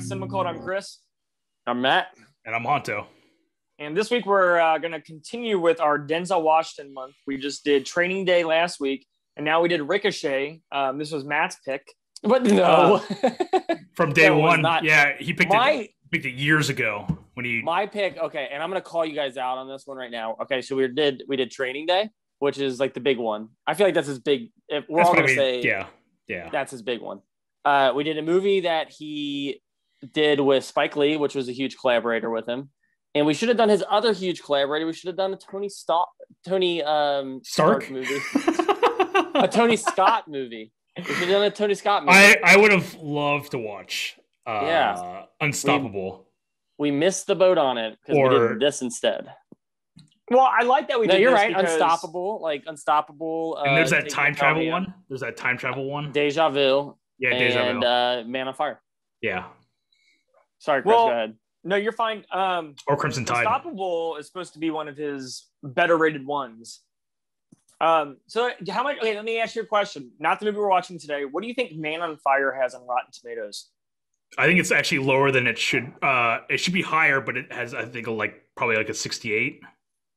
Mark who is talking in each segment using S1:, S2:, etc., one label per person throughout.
S1: CinemaCult. I'm Chris.
S2: I'm Matt.
S3: And I'm Honto.
S1: And this week we're going to continue with our Denzel Washington month. We just did Training Day last week, and now we did Ricochet. This was Matt's pick.
S2: But no.
S3: From day one. Yeah, he picked it years ago.
S2: My pick, okay, and I'm going to call you guys out on this one right now. Okay, so we did Training Day, which is like the big one. I feel like that's his big, if we're all going to say,
S3: yeah,
S2: that's his big one. We did a movie that he did with Spike Lee, which was a huge collaborator with him. And we should have done his other huge collaborator. We should have done a Tony Stark movie. A Tony Scott movie. We should have done a Tony Scott movie.
S3: I would have loved to watch Unstoppable.
S2: We missed the boat on it because we did this instead.
S1: Well, I like that we did
S2: you're
S1: this
S2: right.
S1: because...
S2: Unstoppable.
S3: And there's that time travel one. There's that time travel one.
S2: Deja Vu.
S3: Yeah, Deja Vu.
S2: And Man on Fire.
S3: Yeah.
S2: Sorry, Chris, go ahead.
S1: No, you're fine.
S3: Or Crimson Tide.
S1: Unstoppable is supposed to be one of his better rated ones. So how much? Okay, let me ask you a question. Not the movie we're watching today. What do you think Man on Fire has on Rotten Tomatoes?
S3: I think it's actually lower than it should. It should be higher, but it has, I think, probably a 68.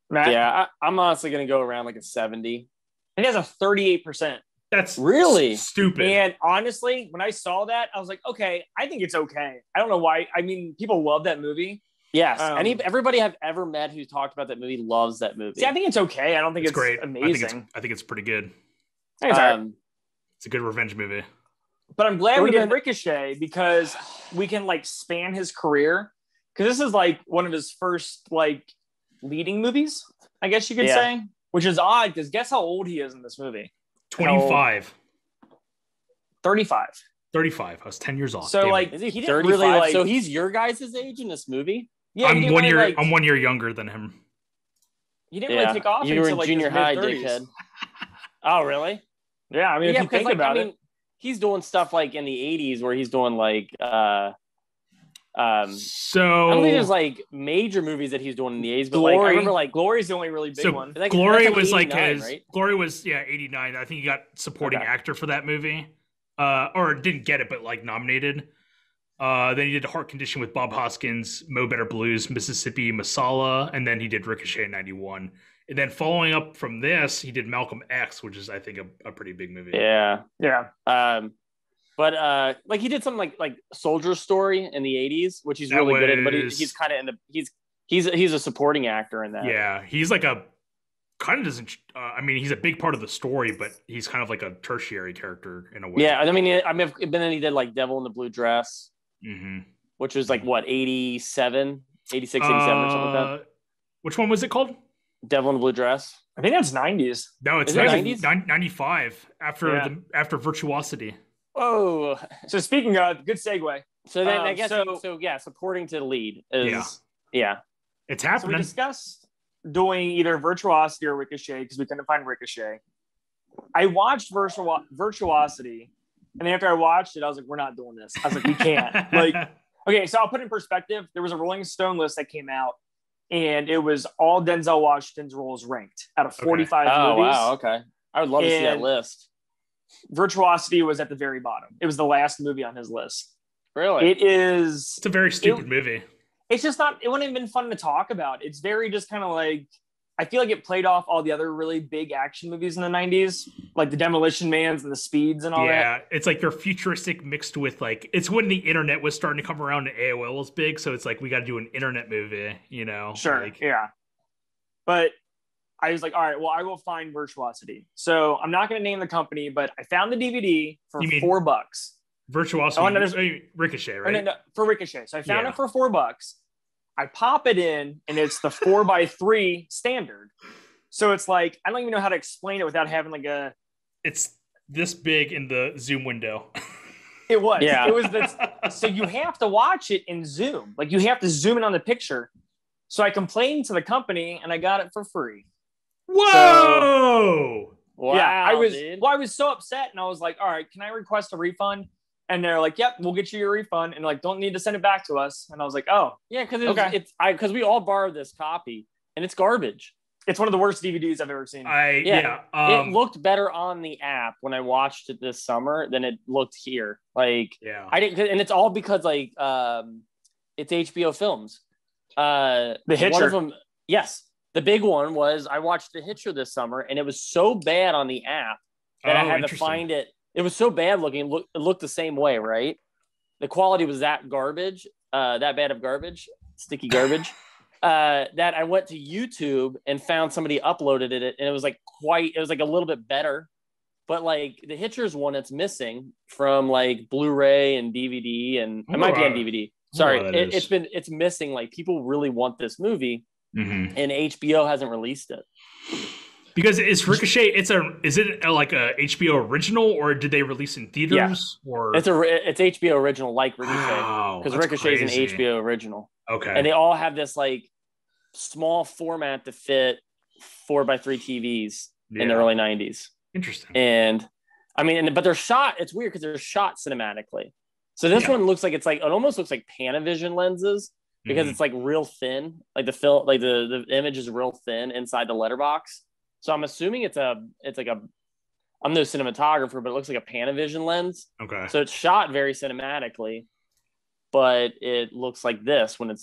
S1: Matt?
S2: Yeah, I'm honestly going to go around like a 70.
S1: It has a 38%.
S3: That's
S2: really
S3: stupid.
S1: And honestly, when I saw that, I was like, okay, I think it's okay. I don't know why. I mean, people love that movie.
S2: Yes. Everybody I've ever met who talked about that movie loves that movie.
S1: See, I think it's okay. I don't think it's
S3: great.
S1: Amazing.
S3: I think it's pretty good.
S1: It's
S3: a good revenge movie.
S1: But I'm glad we did Ricochet because we can span his career. Because this is one of his first leading movies, I guess you could say. Which is odd because guess how old he is in this movie?
S3: 25.
S1: 35.
S3: 35. I was 10 years off.
S1: So
S2: is he 35? Really, so he's your guys' age in this movie?
S1: Yeah,
S3: I'm 1 year. I'm 1 year younger than him.
S1: He didn't really take off.
S2: You were
S1: until
S2: in junior high, dickhead. Oh, really?
S1: Yeah, I mean, if you think about it,
S2: he's doing stuff in the 80s where he's doing
S3: so
S2: I don't think there's major movies that he's doing in the 80s, but
S1: Glory,
S2: I remember
S1: Glory's the only really big one.
S3: Glory was his right? Glory was 89. I think he got supporting actor for that movie. Or didn't get it, but nominated. Then he did Heart Condition with Bob Hoskins, Mo Better Blues, Mississippi Masala, and then he did Ricochet in 91. And then following up from this, he did Malcolm X, which is I think a pretty big movie.
S2: Yeah. But he did something like Soldier Story in the 80s, which he's really good at, but he's kind of in the he's a supporting actor in that.
S3: Yeah, he's doesn't he's a big part of the story, but he's kind of like a tertiary character in a way.
S2: Yeah, then he did Devil in the Blue Dress, which was 87, 86, 87 or something like that.
S3: Which one was it called?
S2: Devil in the Blue Dress.
S1: I think that's 90s.
S3: No, it's 95 after Virtuosity.
S2: Oh,
S1: so speaking of, good segue.
S2: So then I guess supporting to the lead is
S3: it's happening.
S1: So we discussed doing either Virtuosity or Ricochet because we couldn't find Ricochet. I watched Virtuosity, and then after I watched it, I was like, "We're not doing this." I was like, "We can't." Okay, so I'll put it in perspective. There was a Rolling Stone list that came out, and it was all Denzel Washington's roles ranked out of 45 movies.
S2: Oh wow, okay. I would love to see that list.
S1: Virtuosity was at the very bottom. It was the last movie on his list.
S2: Really?
S3: It's a very stupid movie.
S1: It's just not, it wouldn't have been fun to talk about. It's very just kind of I feel like it played off all the other really big action movies in the 90s, like the Demolition Mans and the Speeds and all that.
S3: Yeah, it's they're futuristic mixed with it's when the internet was starting to come around and AOL was big. So it's we got to do an internet movie,
S1: Sure, yeah. But I was like, all right, well, I will find Virtuosity. So I'm not going to name the company, but I found the DVD for $4.
S3: Virtuosity, Ricochet, right?
S1: No, for Ricochet. So I found it for $4. I pop it in, and it's the 4x3 standard. So it's I don't even know how to explain it without having
S3: It's this big in the Zoom window.
S1: It was. Yeah. It was so you have to watch it in Zoom. You have to zoom in on the picture. So I complained to the company, and I got it for free.
S3: Whoa!
S2: Wow,
S1: I was so upset, and I was like, all right, can I request a refund? And they're like, yep, we'll get you your refund, and don't need to send it back to us. And I was like, oh.
S2: Yeah, because we all borrowed this copy, and it's garbage.
S1: It's one of the worst DVDs I've ever seen.
S2: It looked better on the app when I watched it this summer than it looked here. Like, I didn't, and it's all because like it's HBO Films.
S1: The Hitcher.
S2: One of them, yes. The big one was I watched The Hitcher this summer, and it was so bad on the app that I had to find it. It was so bad looking. It looked the same way, right? The quality was that garbage, that bad of garbage, sticky garbage, that I went to YouTube and found somebody uploaded it, and it was like a little bit better. But like the Hitcher's one, it's missing from like Blu-ray and DVD, and it might be on DVD. Sorry, it's missing. Like people really want this movie. Mm-hmm. And HBO hasn't released it
S3: because it's Ricochet. Is it like a HBO original, or did they release in theaters?
S2: Yeah.
S3: Or
S2: it's HBO original, like Ricochet, because Ricochet is an HBO original.
S3: Okay,
S2: and they all have this like small format to fit 4x3 TVs in the early '90s.
S3: Interesting.
S2: And I mean, but they're shot. It's weird because they're shot cinematically. So this one looks like it almost looks like Panavision lenses. Because it's like real thin, like the film, like the image is real thin inside the letterbox. So I'm assuming it's I'm no cinematographer, but it looks like a Panavision lens.
S3: Okay.
S2: So it's shot very cinematically, but it looks like this when it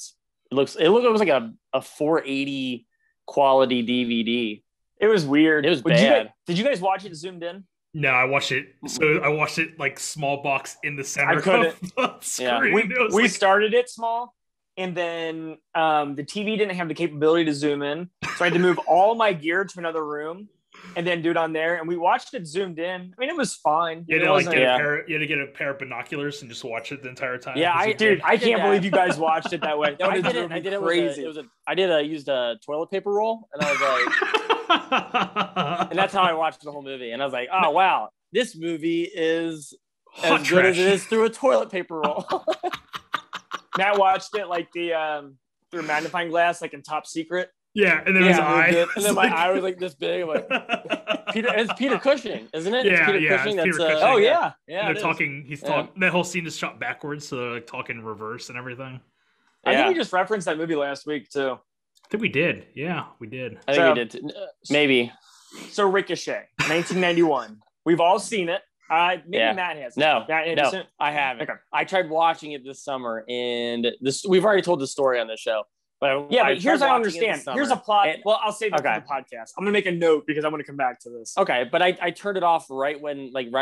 S2: looks like a 480 quality DVD.
S1: It was weird.
S2: It was bad.
S1: Did you guys watch it zoomed in?
S3: No, I watched it. So I watched it like small box in the center of the screen.
S1: Yeah. We started it small. And then the TV didn't have the capability to zoom in. So I had to move all my gear to another room and then do it on there. And we watched it zoomed in. I mean, it was fine.
S3: You had to get a pair of binoculars and just watch it the entire time.
S1: Yeah, I can't believe you guys watched it that way. That I did it crazy.
S2: I used a toilet paper roll, and I was like, and that's how I watched the whole movie. And I was like, oh, wow, this movie is as good as it is through a toilet paper roll.
S1: Matt watched it like through a magnifying glass, like in Top Secret.
S3: Yeah, and then his eye.
S2: And then my eye was like this big. I'm like, it's Peter Cushing, isn't it?
S3: Yeah,
S2: it's Peter Cushing.
S3: It's
S2: Peter
S3: Cushing.
S1: Oh yeah.
S3: They're talking. He's talking. That whole scene is shot backwards, so they're like talking in reverse and everything.
S1: I think we just referenced that movie last week too.
S3: I think we did. Yeah, we did.
S2: I think we did. Maybe.
S1: So Ricochet, 1991. We've all seen it. Matt has.
S2: No, I haven't. Okay. I tried watching it this summer, and we've already told the story on the show. But
S1: here's how I understand. Here's a plot. I'll save that for the podcast. I'm gonna make a note because I'm gonna come back to this.
S2: Okay, but I turned it off right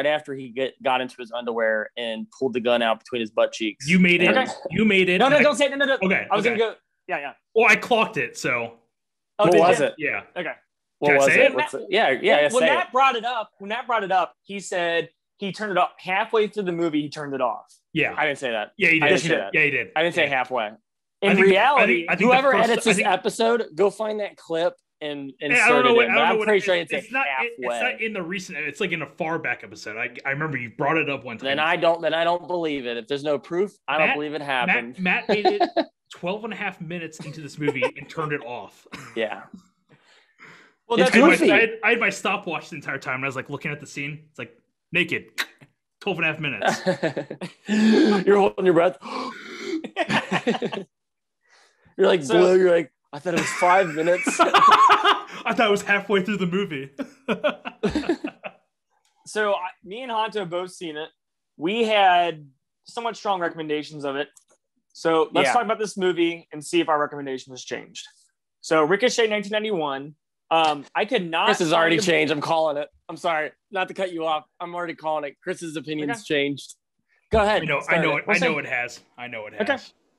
S2: after he got into his underwear and pulled the gun out between his butt cheeks.
S3: You made it. Okay. You made it.
S1: No, don't say it. No.
S3: Okay.
S1: I was gonna go. Yeah.
S3: Well, I clocked it. So.
S2: What was it?
S3: Yeah.
S1: Okay.
S2: What was it? Yeah.
S1: When Matt brought it up, he said he turned it off halfway through the movie. He turned it off.
S3: Yeah,
S2: I didn't say that.
S3: Yeah, you did.
S2: Yeah, you did. I didn't say halfway.
S1: In reality,
S2: I think whoever edits this episode, go find that clip and insert it in. I'm pretty sure it's halfway.
S3: It's not in the recent. It's like in a far back episode. I remember you brought it up one time.
S2: Then I don't believe it. If there's no proof, I don't believe it happened.
S3: Matt made it 12 and a half minutes into this movie and turned it off.
S2: Yeah.
S1: Well, that's goofy.
S3: I had my stopwatch the entire time, and I was like looking at the scene. It's like naked. 12 and a half minutes.
S2: You're holding your breath. You're like, blue. You're like, I thought it was 5 minutes.
S3: I thought it was halfway through the movie.
S1: So me and Honto both seen it. We had somewhat strong recommendations of it. So let's talk about this movie and see if our recommendation has changed. So Ricochet 1991. I could not.
S2: Chris has already changed. I'm calling it. I'm sorry, not to cut you off. I'm already calling it. Chris's opinion's changed. Go ahead.
S3: I know it has.
S1: Okay.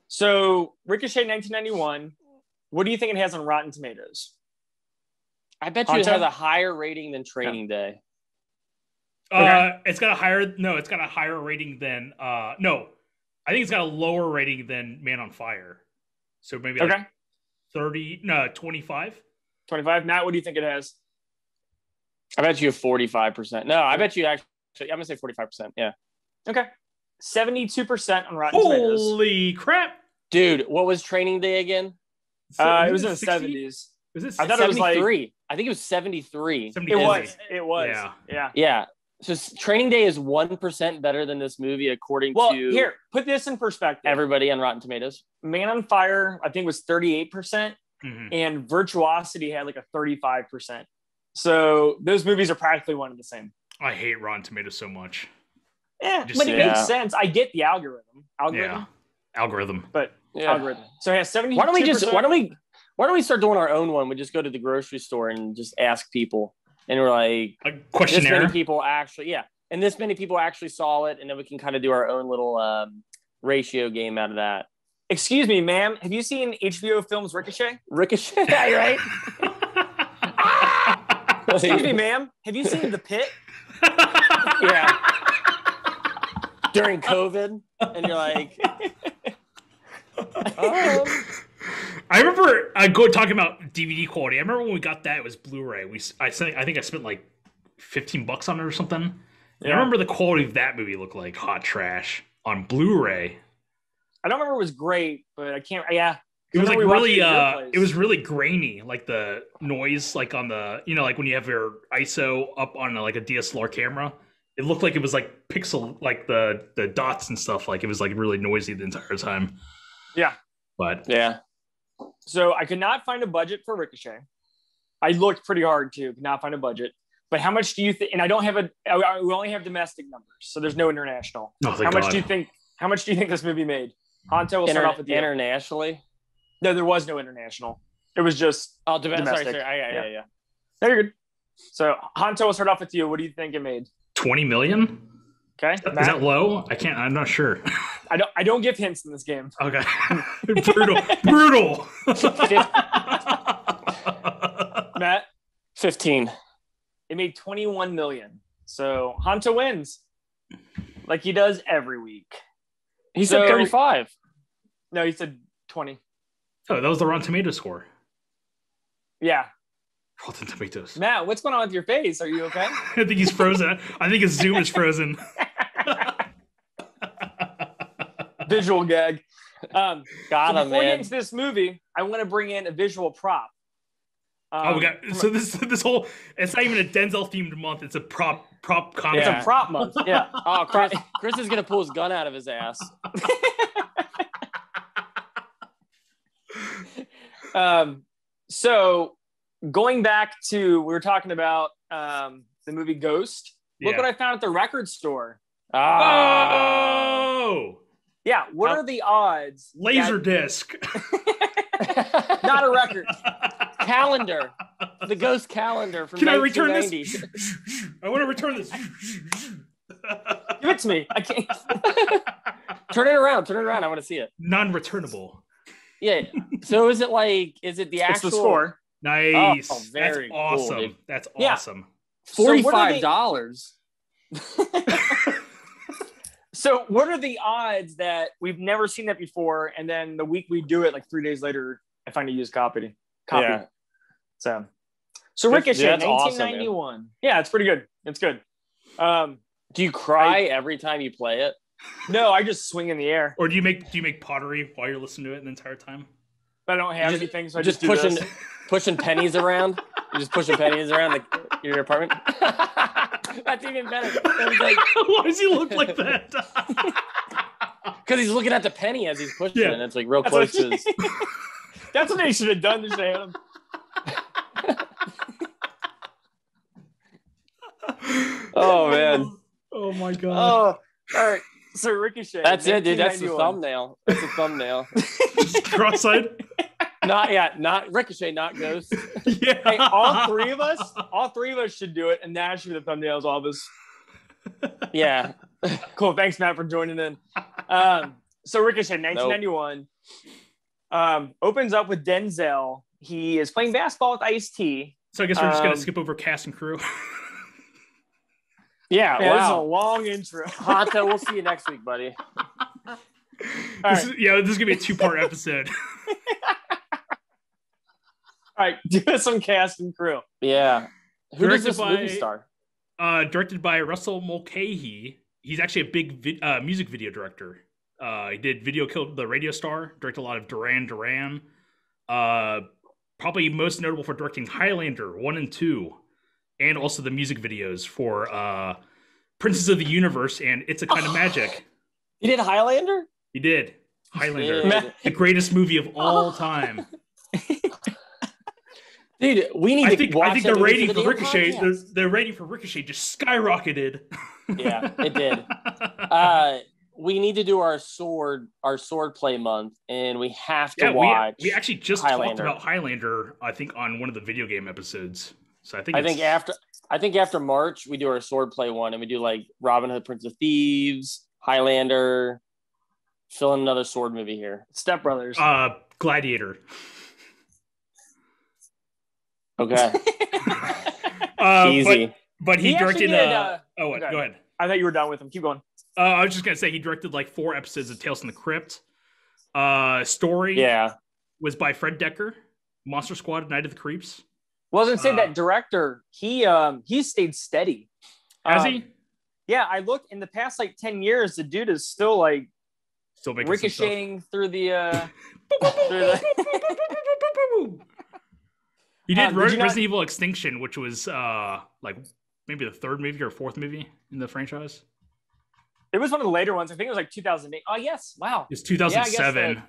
S1: So Ricochet 1991. What do you think it has on Rotten Tomatoes?
S2: I bet you it has a higher rating than Training Day.
S3: It's got a higher rating than no. I think it's got a lower rating than Man on Fire. So maybe like 25.
S1: 25. Matt, what do you think it has?
S2: I bet you 45%. No, I bet you actually, I'm going to say 45%. Yeah.
S1: Okay. 72% on Rotten Tomatoes.
S3: Holy crap.
S2: Dude, what was Training Day again?
S1: It was in the 70s.
S3: Was it?
S1: I thought it was like...
S2: I think it was 73.
S1: It was.
S2: Yeah. So Training Day is 1% better than this movie, according to...
S1: Well, here, put this in perspective.
S2: Everybody on Rotten Tomatoes.
S1: Man on Fire, I think, was 38%. and Virtuosity had like a 35%. So those movies are practically one and the same.
S3: I hate Rotten Tomatoes so much.
S1: Yeah, but it makes sense. I get the algorithm.
S3: Algorithm.
S1: But algorithm. So it has 72%.
S2: Why don't we start doing our own one? We just go to the grocery store and just ask people, and we're like,
S3: a questionnaire.
S2: This many people actually, and this many people actually saw it, and then we can kind of do our own little ratio game out of that.
S1: Excuse me, ma'am. Have you seen HBO Films Ricochet?
S2: Ricochet, right?
S1: Excuse me, ma'am. Have you seen The Pit?
S2: Yeah. During COVID, and you're like,
S3: I remember talking about DVD quality. I remember when we got that, it was Blu-ray. I think I spent like $15 on it or something. Yeah. I remember the quality of that movie looked like hot trash on Blu-ray.
S1: I don't remember it was great, but I can't. Yeah,
S3: it was like really. It was really grainy, like the noise, like on the like when you have your ISO up on like a DSLR camera. It looked like it was like pixel, like the dots and stuff. Like it was like really noisy the entire time.
S1: Yeah,
S3: but
S2: yeah.
S1: So I could not find a budget for Ricochet. I looked pretty hard too, could not find a budget. But how much do you think? And I don't have we only have domestic numbers, so there's no international.
S3: Oh,
S1: how much do you think? How much do you think this movie made? Hanto will start off with you.
S2: Internationally?
S1: No, there was no international. It was just domestic.
S2: Sorry. Yeah.
S1: No, you're good. So Hanto will start off with you. What do you think it made?
S3: 20 million.
S1: Okay.
S3: Is that low? I'm not sure.
S1: I don't give hints in this game.
S3: Okay. Brutal.
S1: Matt?
S2: 15.
S1: It made 21 million. So Hanto wins. Like he does every week.
S2: He said 35.
S1: No, he said 20.
S3: Oh, that was the Rotten Tomatoes score.
S1: Yeah.
S3: Rotten Tomatoes.
S1: Matt, what's going on with your face? Are you okay?
S3: I think he's frozen. I think his Zoom is frozen.
S1: Visual gag.
S2: Got him,
S1: before
S2: man.
S1: we get into this movie, I want to bring in a visual prop.
S3: We got this whole. It's not even a Denzel themed month. It's a prop comic.
S1: It's a prop month. Yeah.
S2: Oh, Chris is gonna pull his gun out of his ass.
S1: So going back to we were talking about the movie Ghost. Look what I found at the record store.
S3: Oh.
S1: Yeah. What are the odds?
S3: Laserdisc.
S1: Not a record.
S2: Calendar. The Ghost calendar from 1990.
S3: Can I return this? I want to return this.
S1: Give it to me. I can't.
S2: Turn it around. I want to see it.
S3: Non-returnable.
S2: Yeah. So is it the actual?
S1: It's the score.
S3: Nice.
S2: Oh, very
S3: That's awesome.
S2: cool,
S3: That's awesome.
S2: $45.
S1: So what are the odds that we've never seen that before, and then the week we do it, like 3 days later, I find a used copy.
S2: Yeah.
S1: So Ricochet, 1991.
S2: Awesome,
S1: yeah, it's pretty good. It's good.
S2: Do you cry every time you play it?
S1: No, I just swing in the air.
S3: Or do you make pottery while you're listening to it the entire time?
S1: But I don't have anything, so I just
S2: pushing pennies around. You're just pushing pennies around your apartment. That's even better.
S3: Why does he look like that?
S2: Because he's looking at the penny as he's pushing it, and it's like real close to his...
S1: That's what they should have done to him.
S2: Oh, man.
S3: Oh, my God.
S1: Oh, all right. So Ricochet.
S2: That's it, dude. That's the thumbnail.
S3: Cross-eyed?
S2: Not Ricochet, not Ghost.
S3: Yeah.
S1: Hey, all three of us should do it, and that should be the thumbnails, all of us.
S2: Yeah.
S1: Cool. Thanks, Matt, for joining in. So Ricochet, 1991, opens up with Denzel. He is playing basketball with Ice-T.
S3: So I guess we're just going to skip over cast and crew.
S2: Yeah,
S1: wow. This is a long intro.
S2: Hanto, we'll see you next week, buddy.
S3: This is going to be a 2-part episode.
S1: All right, do us some cast and crew.
S2: Yeah. Who does this movie star?
S3: Directed by Russell Mulcahy. He's actually a big music video director. He did Video Killed the Radio Star, directed a lot of Duran Duran. Probably most notable for directing Highlander 1 and 2, and also the music videos for Princess of the Universe and It's a Kind of Magic.
S2: He did Highlander?
S3: He did. Highlander. The greatest movie of all time.
S2: Dude, we need to watch.
S3: I think the rating for Ricochet, the rating for Ricochet just skyrocketed.
S2: Yeah, it did. We need to do our sword play month, and we have to watch.
S3: We actually just talked about Highlander, I think, on one of the video game episodes. So I think after March we do our sword play one, and we do like Robin Hood, Prince of Thieves, Highlander. Fill in another sword movie here.
S1: Step Brothers.
S3: Gladiator.
S2: Okay.
S3: Easy. But he directed. Go ahead.
S1: I thought you were done with him. Keep going.
S3: I was just gonna say he directed like 4 episodes of Tales from the Crypt. Story. Was by Fred Decker. Monster Squad, Night of the Creeps.
S1: Well, I was gonna say that director. He stayed steady.
S3: Has he?
S1: Yeah, I looked in the past like 10 years. The dude is still making ricocheting through the.
S3: He did Resident Evil Extinction, which was like maybe the 3rd movie or 4th movie in the franchise.
S1: It was one of the later ones. I think it was like 2008. Oh yes, wow.
S3: It's 2007.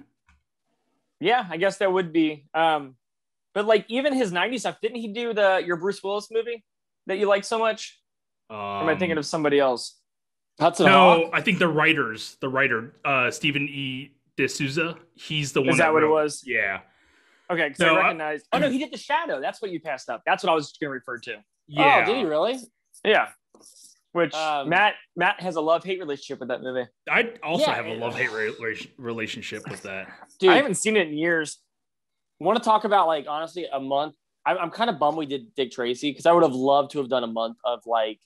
S1: I guess that would be. But like even his 90s stuff, didn't he do your Bruce Willis movie that you like so much? Or am I thinking of somebody else?
S3: No, I think the writer, Stephen E. D'Souza, he's the one.
S1: Is that what it was?
S3: Yeah.
S1: Okay, because I recognized. Oh no, he did The Shadow. That's what you passed up. That's what I was going to refer to.
S2: Yeah. Oh, did he really?
S1: Yeah. Which Matt has a love-hate relationship with that movie.
S3: I also have a love-hate relationship with that.
S1: Dude, I haven't seen it in years.
S2: Want to talk about like honestly a month? I'm kind of bummed we did Dick Tracy because I would have loved to have done a month of like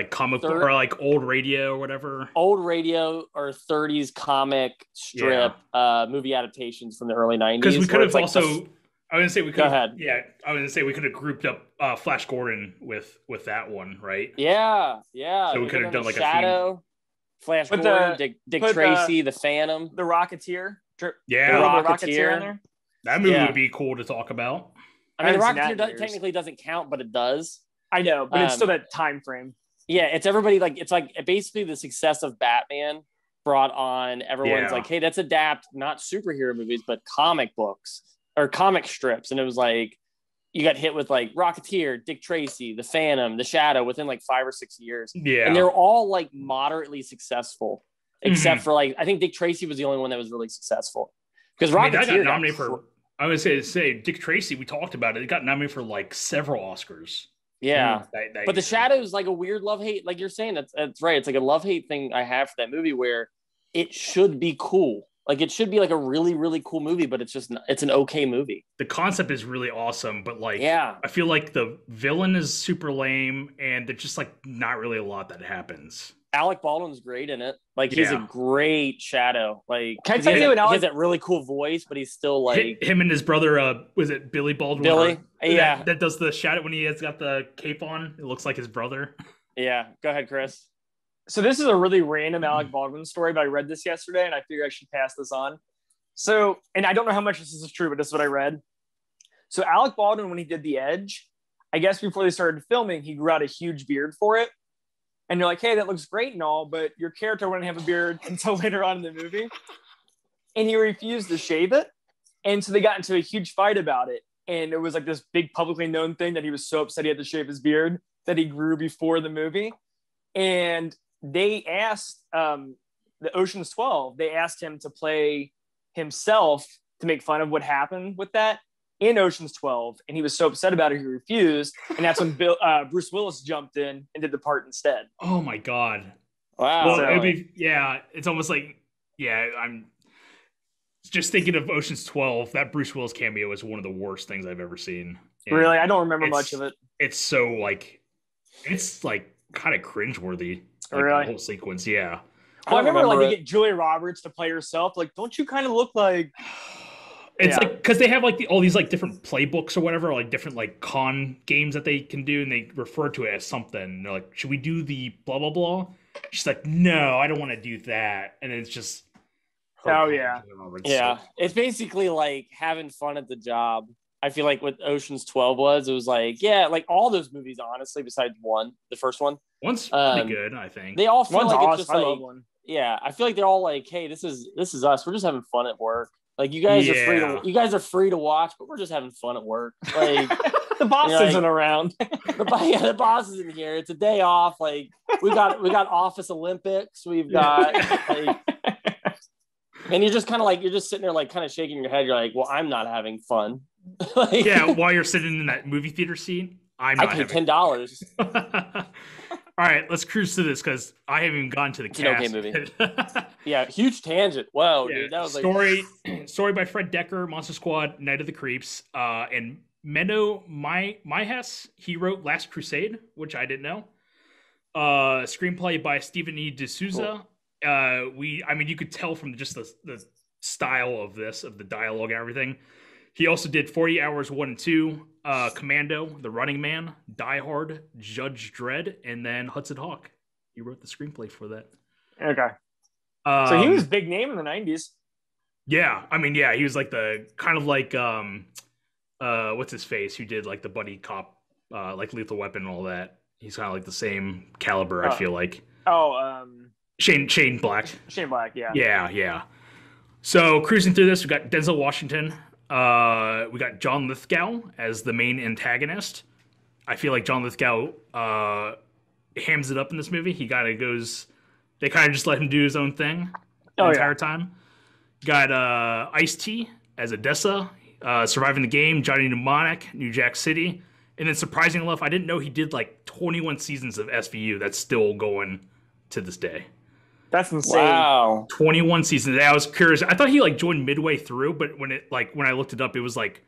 S3: comic book or like old radio or whatever.
S2: Old radio or 30s comic strip movie adaptations from the early 90s.
S3: Because we could have also. I was gonna say we could.
S2: Go ahead.
S3: Yeah, I was gonna say we could have grouped up Flash Gordon with that one, right?
S2: Yeah.
S3: So we could have done like
S2: Shadow, Flash Gordon, Dick Tracy, the Phantom,
S1: the Rocketeer.
S2: The Rocketeer in there.
S3: That movie would be cool to talk about.
S2: I mean, the Rocketeer technically doesn't count, but it does.
S1: I know, but it's still that time frame.
S2: Yeah, it's everybody it's like basically the success of Batman brought on everyone's like, hey, let's adapt not superhero movies, but comic books or comic strips. And it was like, you got hit with like Rocketeer, Dick Tracy, The Phantom, The Shadow within like 5 or 6 years.
S3: Yeah.
S2: And they're all like moderately successful, except for like, I think Dick Tracy was the only one that was really successful. Because Rocketeer
S3: got nominated for, I would say Dick Tracy, we talked about it. It got nominated for like several Oscars.
S2: Yeah. But The Shadow is like a weird love-hate. Like you're saying, that's right. It's like a love-hate thing I have for that movie where it should be cool. Like it should be like a really, really cool movie, but it's an okay movie.
S3: The concept is really awesome, but like, I feel like the villain is super lame and there's just like not really a lot that happens.
S2: Alec Baldwin's great in it. Like he's a great Shadow. Like
S1: can I tell you,
S2: he has that really cool voice, but he's still like
S3: him and his brother. Was it Billy Baldwin?
S2: Billy,
S3: that does the Shadow when he has got the cape on. It looks like his brother.
S2: Yeah, go ahead, Chris.
S1: So this is a really random Alec Baldwin story, but I read this yesterday and I figured I should pass this on. So, and I don't know how much this is true, but this is what I read. So Alec Baldwin, when he did The Edge, I guess before they started filming, he grew out a huge beard for it. And you're like, hey, that looks great and all, but your character wouldn't have a beard until later on in the movie. And he refused to shave it. And so they got into a huge fight about it. And it was like this big publicly known thing that he was so upset he had to shave his beard that he grew before the movie. And they asked the Ocean's 12, they asked him to play himself to make fun of what happened with that in Ocean's 12. And he was so upset about it, he refused. And that's when Bruce Willis jumped in and did the part instead.
S3: Oh my God.
S2: Wow.
S3: Well, it's almost like, I'm just thinking of Ocean's 12. That Bruce Willis cameo is one of the worst things I've ever seen. And
S1: really? I don't remember much of it.
S3: It's so like, it's like kind of cringeworthy. Like
S1: really?
S3: The whole sequence, yeah.
S1: Well, I remember like they get Julia Roberts to play herself. Like, don't you kind of look like?
S3: It's like because they have like all these like different playbooks or whatever, like different like con games that they can do, and they refer to it as something. And they're like, should we do the blah blah blah? She's like, no, I don't want to do that. And it's just
S2: it's basically like having fun at the job. I feel like what Ocean's 12 was, it was like, like all those movies, honestly, besides the first one.
S3: One's pretty good, I think.
S2: They all feel
S1: One's
S2: like
S1: awesome.
S2: it's just like,
S1: I love one.
S2: Yeah, I feel like they're all like, hey, this is us. We're just having fun at work. Like you guys are free to watch, but we're just having fun at work. Like
S1: the boss isn't around.
S2: The boss isn't here. It's a day off. Like we got Office Olympics. We've got like, and you're just kind of like you're just sitting there like kind of shaking your head. You're like, well, I'm not having fun. Like,
S3: yeah, while you're sitting in that movie theater seat, I
S2: paid $10.
S3: All right, let's cruise to this because I haven't even gone to the cast.
S2: Okay movie. Yeah, huge tangent. Wow,
S3: yeah,
S2: dude, that was
S3: story by Fred Decker, Monster Squad, Night of the Creeps, and Menno Meyjes. He wrote Last Crusade, which I didn't know. Screenplay by Stephen E. D'Souza. Cool. You could tell from just the style of the dialogue and everything. He also did 40 Hours 1 and 2, Commando, The Running Man, Die Hard, Judge Dredd, and then Hudson Hawk. He wrote the screenplay for that.
S1: Okay. So he was big name in the 90s.
S3: Yeah. He was like the kind of like what's his face who did like the buddy cop like Lethal Weapon and all that. He's kind of like the same caliber, I feel like. Shane Black.
S1: Shane Black, yeah.
S3: Yeah. So cruising through this, we got Denzel Washington. We got John Lithgow as the main antagonist. I feel like John Lithgow hams it up in this movie. He kind of goes. They kind of just let him do his own thing the entire time. Got Ice-T as Odessa, Surviving the Game, Johnny Mnemonic, New Jack City, and then surprisingly enough, I didn't know he did like 21 seasons of SVU. That's still going to this day.
S1: That's insane.
S2: Wow.
S3: 21 seasons. I was curious. I thought he like joined midway through, but when I looked it up, it was like,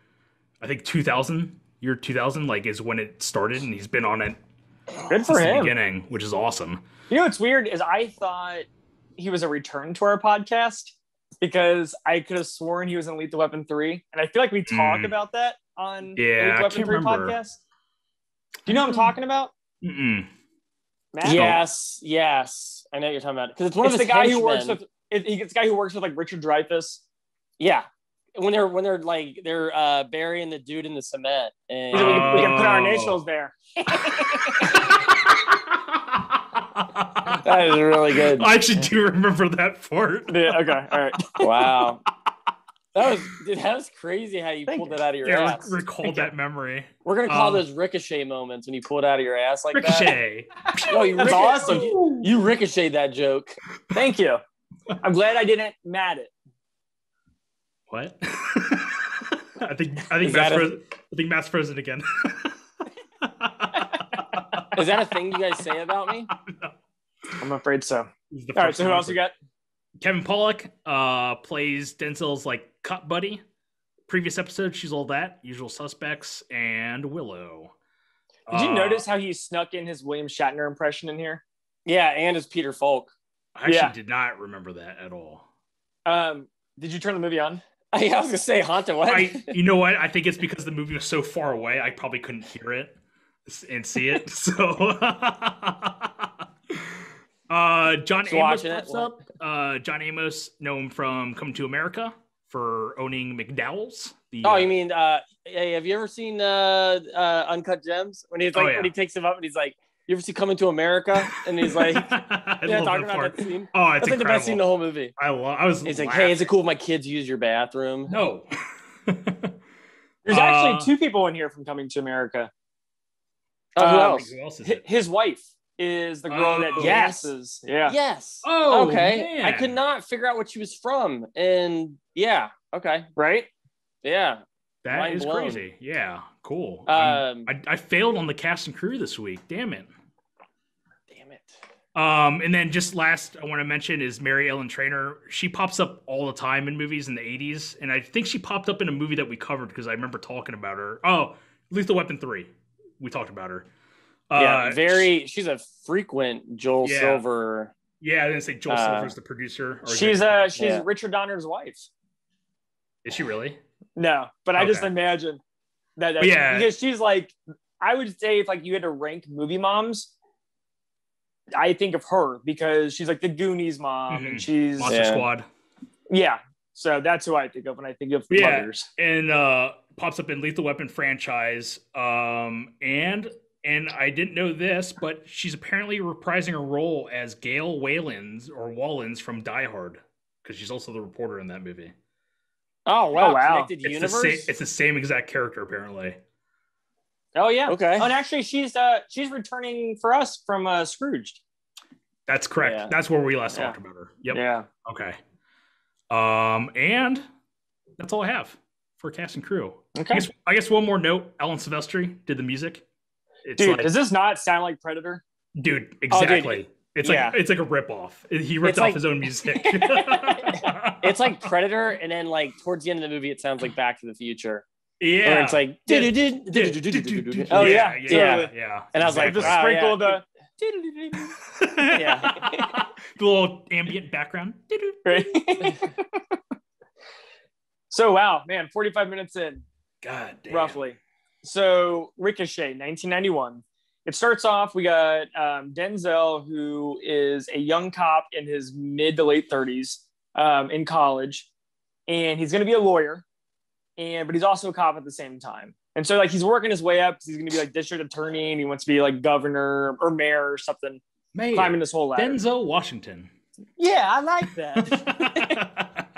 S3: I think 2000 like is when it started, and he's been on it
S1: good for him.
S3: The beginning, which is awesome.
S1: You know what's weird is I thought he was a return to our podcast because I could have sworn he was in Lethal Weapon 3, and I feel like we talk about that on Lethal Weapon 3 podcast. Do you know what I'm talking about?
S2: Matt? Yes. I know what you're talking about because it's one of the guy who works with. It's the guy who works with like Richard Dreyfuss. Yeah, when they're burying the dude in the cement, and
S1: we can put our initials there.
S2: That is really good.
S3: I actually do remember that part.
S1: Yeah, okay, all right.
S2: Wow. That was crazy how you pulled that out of your ass.
S3: Recall that memory.
S2: We're gonna call those ricochet moments when you pull it out of your ass like
S3: Ricochet.
S2: that. No, that's awesome. You ricocheted that joke.
S1: Thank you. I'm glad I didn't mad it.
S3: What? I think Matt's frozen again.
S2: Is that a thing you guys say about me?
S3: No.
S1: I'm afraid so. All right, so who else you got?
S3: Kevin Pollak plays Denzel's like cop buddy. Previous episode, She's All That, Usual Suspects, and Willow.
S1: Did you notice how he snuck in his William Shatner impression in here?
S2: Yeah, and his Peter Falk.
S3: I actually did not remember that at all.
S1: Did you turn the movie on?
S2: I was gonna say, Haunted. What?
S3: You know what? I think it's because the movie was so far away. I probably couldn't hear it and see it. So. John Amos pops up. John Amos, know him from Coming to America for owning McDowell's.
S2: You mean, hey, have you ever seen Uncut Gems? When he's like, when he takes him up and he's like, you ever see Coming to America? And he's like, talking about that scene.
S3: Oh, it's
S2: like the best scene in the whole movie.
S3: He's
S2: like, hey, is it cool if my kids use your bathroom?
S3: No.
S1: There's actually two people in here from Coming to America.
S2: Who else?
S3: Who else is it?
S1: His wife is the girl that dances. Yeah.
S2: Yes.
S3: Oh,
S2: okay.
S3: Man.
S2: I could not figure out what she was from. And yeah. Okay.
S1: Right?
S2: Yeah.
S3: That is crazy. Yeah. Cool. I failed on the cast and crew this week. Damn it. And then just last I want to mention is Mary Ellen Trainor. She pops up all the time in movies in the 80s. And I think she popped up in a movie that we covered because I remember talking about her. Oh, Lethal Weapon 3. We talked about her.
S2: She's a frequent Joel Silver.
S3: Yeah, I didn't say Joel Silver's the producer.
S1: She's Richard Donner's wife.
S3: Is she really?
S1: No, but I just imagine that because she's like, I would say if like you had to rank movie moms, I think of her because she's like the Goonies mom and she's
S3: Monster Squad.
S1: Yeah. So that's who I think of when I think of mothers.
S3: And pops up in Lethal Weapon franchise. And I didn't know this, but she's apparently reprising her role as Gail Wallens from Die Hard because she's also the reporter in that movie.
S2: Oh wow!
S1: Connected
S2: universe.
S3: It's the same exact character apparently.
S1: Oh yeah.
S2: Okay.
S1: Oh, and actually, she's returning for us from Scrooged.
S3: That's correct. Yeah. That's where we last talked about her. Yep.
S1: Yeah.
S3: Okay. And that's all I have for cast and crew.
S1: Okay.
S3: I guess one more note: Alan Silvestri did the music.
S1: Dude, does this not sound like Predator?
S3: Dude, exactly. Dude. It's like a ripoff. He ripped off his own music.
S2: It's like Predator, and then like towards the end of the movie, it sounds like Back to the Future.
S3: Yeah,
S2: or it's like
S1: oh
S3: yeah.
S2: And I was like,
S1: just sprinkle the
S2: the
S3: little ambient background.
S1: So wow, man, 45 minutes in.
S3: God damn.
S1: Roughly. So Ricochet, 1991. It starts off, we got Denzel, who is a young cop in his mid to late 30s in college. And he's going to be a lawyer, but he's also a cop at the same time. And so like he's working his way up because he's going to be like district attorney and he wants to be like governor or mayor or something.
S3: Mayor.
S1: Climbing this whole ladder.
S3: Denzel Washington.
S1: Yeah, I like that.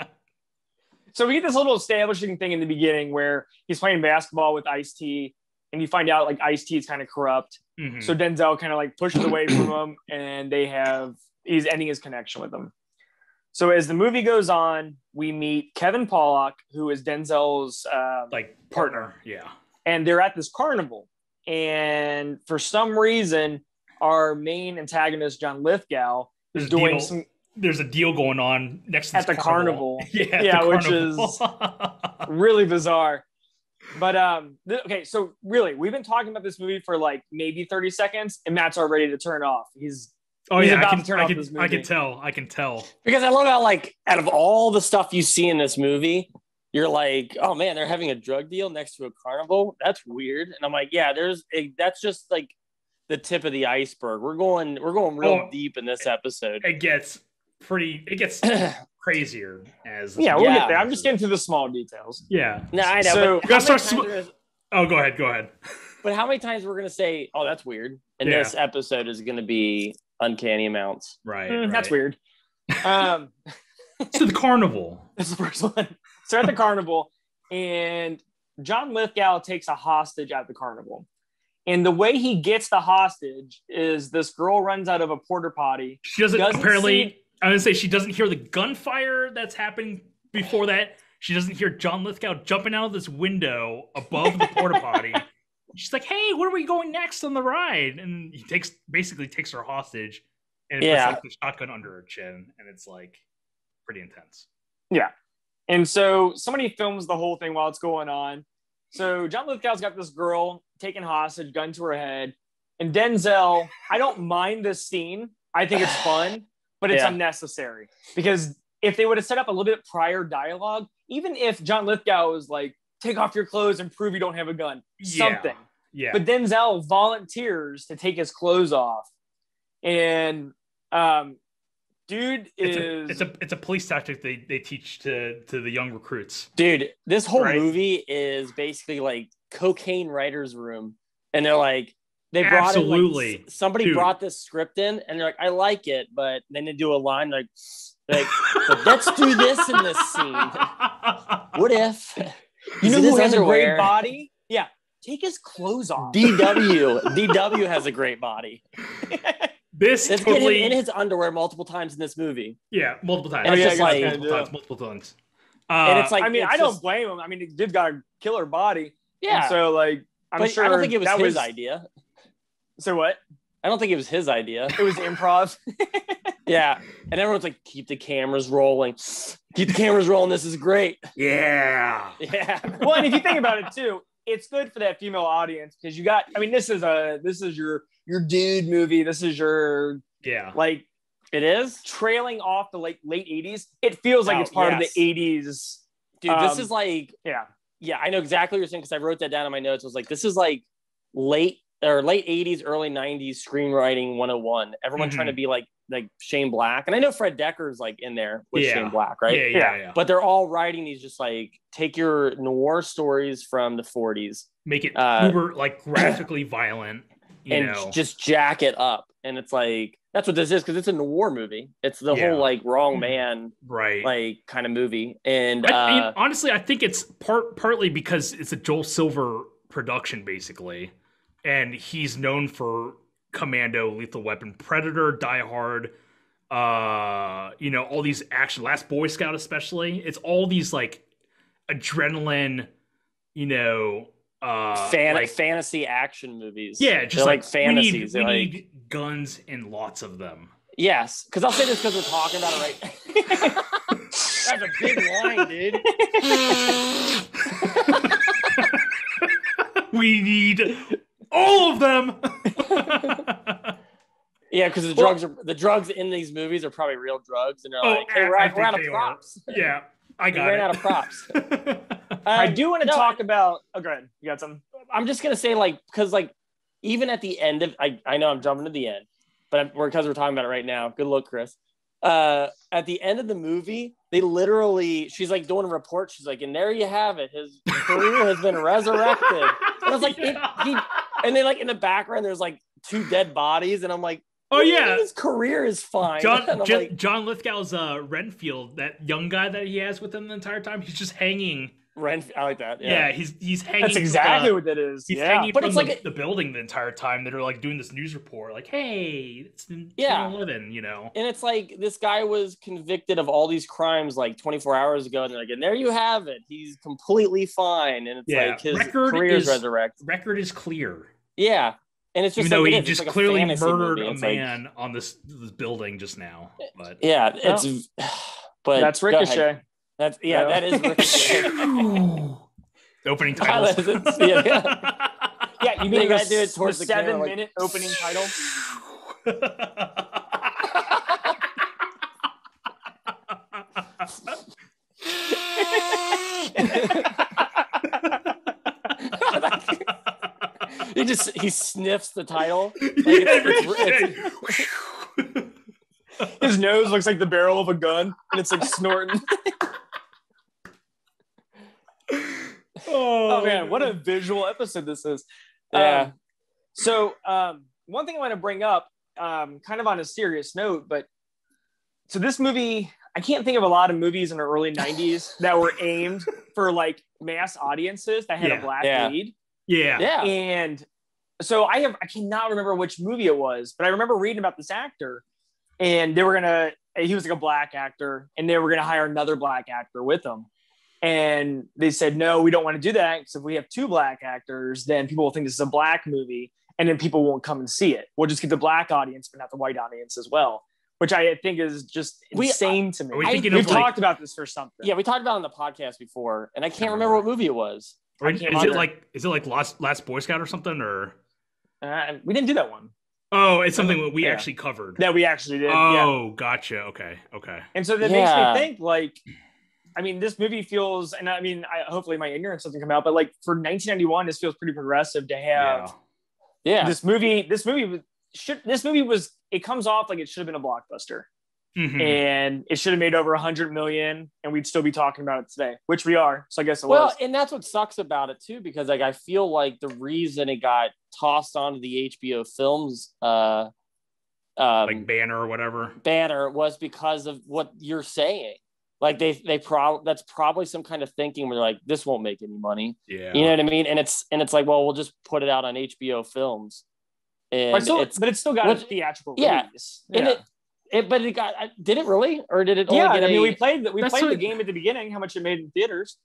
S1: So we get this little establishing thing in the beginning where he's playing basketball with Ice-T, and you find out like Ice-T is kind of corrupt.
S3: Mm-hmm.
S1: So Denzel kind of like pushes away from him, and he's ending his connection with him. So as the movie goes on, we meet Kevin Pollak, who is Denzel's partner.
S3: Yeah.
S1: And they're at this carnival. And for some reason, our main antagonist, John Lithgow, is doing some...
S3: There's a deal going on next to
S1: at the carnival.
S3: Yeah,
S1: which is really bizarre. But okay, so really, we've been talking about this movie for like maybe 30 seconds, and Matt's already to turn off. He's about to turn off this movie.
S3: I can tell.
S2: Because I love how like out of all the stuff you see in this movie, you're like, oh man, they're having a drug deal next to a carnival. That's weird. And I'm like, yeah, that's just like the tip of the iceberg. We're going real deep in this episode.
S3: It gets crazier as
S1: we'll get there. I'm just getting to the small details.
S3: Yeah.
S2: No, I know.
S3: So, go ahead.
S2: But how many times we're gonna say, "Oh, that's weird," and this episode is gonna be uncanny amounts.
S3: Right.
S1: That's weird.
S3: So the carnival.
S1: That's the first one. So at the carnival, and John Lithgow takes a hostage at the carnival. And the way he gets the hostage is this girl runs out of a porta potty.
S3: She doesn't apparently. I was going to say, she doesn't hear the gunfire that's happening before that. She doesn't hear John Lithgow jumping out of this window above the porta potty. She's like, hey, where are we going next on the ride? And he basically takes her hostage and puts like the shotgun under her chin. And it's like pretty intense.
S1: Yeah. And so somebody films the whole thing while it's going on. So John Lithgow's got this girl taken hostage, gun to her head. And Denzel, I don't mind this scene. I think it's fun. But it's unnecessary because if they would have set up a little bit prior dialogue, even if John Lithgow was like, take off your clothes and prove you don't have a gun, something.
S3: Yeah.
S1: But Denzel volunteers to take his clothes off. And dude is...
S3: It's a police tactic they teach to the young recruits.
S2: Dude, this whole movie is basically like cocaine writer's room. And they're like, they brought
S3: absolutely.
S2: In, like, somebody brought this script in, and they're like, "I like it," but then they do a line like but let's do this in this scene. What if
S1: you know who has a great body? Yeah, take his clothes off.
S2: DW has a great body.
S3: Let's
S2: get him in his underwear multiple times in this movie.
S3: Yeah, multiple times.
S2: And it's just
S3: like multiple times.
S2: And it's like,
S1: I mean, I don't blame him. I mean, the dude got a killer body.
S2: Yeah.
S1: And so like, I'm sure
S2: I don't think it was his idea.
S1: So what?
S2: I don't think it was his idea.
S1: It was improv.
S2: Yeah. And everyone's like, keep the cameras rolling. Keep the cameras rolling. This is great.
S3: Yeah.
S2: Yeah.
S1: Well, and if you think about it too, it's good for that female audience because you got, I mean, this is your dude movie. This is your, like,
S2: it is
S1: trailing off the late 80s. It feels like it's part of the 80s.
S2: Dude, this is like,
S1: yeah,
S2: I know exactly what you're saying because I wrote that down in my notes. I was like, this is like late 80s, early 90s screenwriting 101. Everyone trying to be like Shane Black. And I know Fred Decker's like in there with Shane Black, right?
S3: Yeah.
S2: But they're all writing these just like, take your noir stories from the 40s.
S3: Make it uber like graphically violent, you know.
S2: Just jack it up. And it's like, That's what this is, because it's a noir movie. It's the whole like wrong man,
S3: right?
S2: Like kind of movie. And
S3: honestly, I think it's partly because it's a Joel Silver production, basically, and he's known for Commando, Lethal Weapon, Predator, Die Hard. All these action. Last Boy Scout, especially. It's all these like adrenaline,
S2: fantasy action movies.
S3: Yeah, just
S2: they're like fantasies.
S3: We need guns and lots of them.
S2: Yes, because I'll say this because we're talking about it right. That's a big line, dude.
S3: We need all of them.
S2: Yeah, because the drugs in these movies are probably real drugs, and they're like, "Hey, we're out of props."
S3: Yeah, I got it.
S2: We ran out of props.
S1: I do want to talk about. Oh, go ahead. You got something?
S2: I'm just gonna say, because even at the end of, I know I'm jumping to the end, but because we're talking about it right now. Good look, Chris. At the end of the movie, they literally, she's like doing a report. She's like, and there you have it. His career has been resurrected. And I was like, and then like in the background, there's like 2 dead bodies, and I'm like, oh yeah, his career is fine.
S3: John Lithgow's Renfield, that young guy that he has with him the entire time, he's just hanging.
S2: I like that.
S3: Yeah, he's hanging.
S1: That's exactly what that is.
S3: He's hanging from the building the entire time. That are like doing this news report, like, "Hey, it's 11,"
S2: And it's like this guy was convicted of all these crimes like 24 hours ago, and they're like, and there you have it. He's completely fine, and it's like his career is resurrected.
S3: Record is clear.
S2: Yeah. And it's just
S3: even though he just clearly murdered a man on this building just now. But
S2: but
S1: that's Ricochet.
S2: That is Ricochet.
S3: Opening title.
S1: Yeah, you mean that do it towards the 7-minute opening title?
S2: He sniffs the title.
S1: His nose looks like the barrel of a gun, and it's like snorting. Oh man, what a visual episode this is.
S2: Yeah.
S1: One thing I want to bring up, kind of on a serious note, so this movie, I can't think of a lot of movies in the early 90s that were aimed for like mass audiences that had a black lead.
S3: Yeah.
S1: And so I cannot remember which movie it was, but I remember reading about this actor, and he was like a black actor, and they were going to hire another black actor with him. And they said, no, we don't want to do that, because if we have 2 black actors, then people will think this is a black movie, and then people won't come and see it. We'll just get the black audience, but not the white audience as well, which I think is just insane to me. We've talked about this for something.
S2: Yeah, we talked about it on the podcast before, and I can't remember what movie it was.
S3: Is it like Last Boy Scout or something, or?
S1: We didn't do that one.
S3: Oh, it's something that we actually covered.
S1: That we actually did.
S3: Oh, gotcha. Okay.
S1: And so that makes me think, like, I mean, this movie feels, and I mean, hopefully my ignorance doesn't come out, but like for 1991, this feels pretty progressive to have.
S2: Yeah.
S1: This movie was. It comes off like it should have been a blockbuster, and it should have made over 100 million, and we'd still be talking about it today, which we are. So I guess it was.
S2: Well, and that's what sucks about it too, because like I feel like the reason it got tossed onto the HBO Films,
S3: like banner or whatever,
S2: was because of what you're saying. Like that's probably some kind of thinking where they're like, this won't make any money.
S3: Yeah.
S2: You know what I mean? And it's like, well, we'll just put it out on HBO Films. And
S1: but it still got a theatrical release.
S2: Yeah. But it got, did it really? Or did it only get
S1: we played the game at the beginning, how much it made in theaters.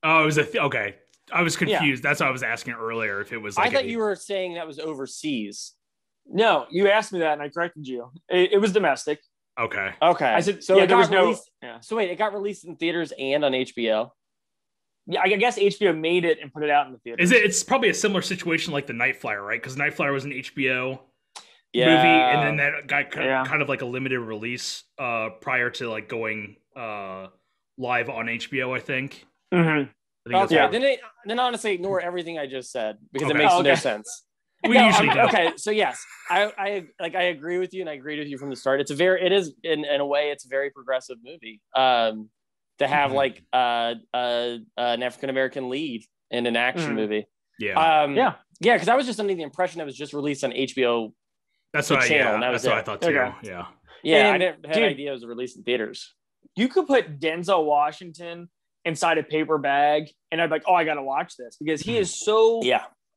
S3: Oh, it was okay. I was confused. That's why I was asking earlier if it was like
S2: I thought you were saying that was overseas.
S1: No, you asked me that and I corrected you. It was domestic.
S3: Okay.
S1: I said so. There was no.
S2: So wait, it got released in theaters and on HBO.
S1: Yeah, I guess HBO made it and put it out in the theaters.
S3: It's probably a similar situation like the Night Flyer, right? Because Night Flyer was an HBO movie, and then that got kind of like a limited release prior to like going live on HBO, I think.
S2: Mm-hmm. Then honestly, ignore everything I just said because it makes no sense.
S3: We usually do.
S2: Okay, so yes, I agree with you, and I agreed with you from the start. It is in a way, it's a very progressive movie. To have like an African American lead in an action movie.
S1: Yeah.
S2: Because I was just under the impression it was just released on HBO
S3: That's what I thought too.
S2: Okay. Yeah. I didn't have idea it was released in theaters.
S1: You could put Denzel Washington inside a paper bag, and I'd be like, oh, I got to watch this because he is so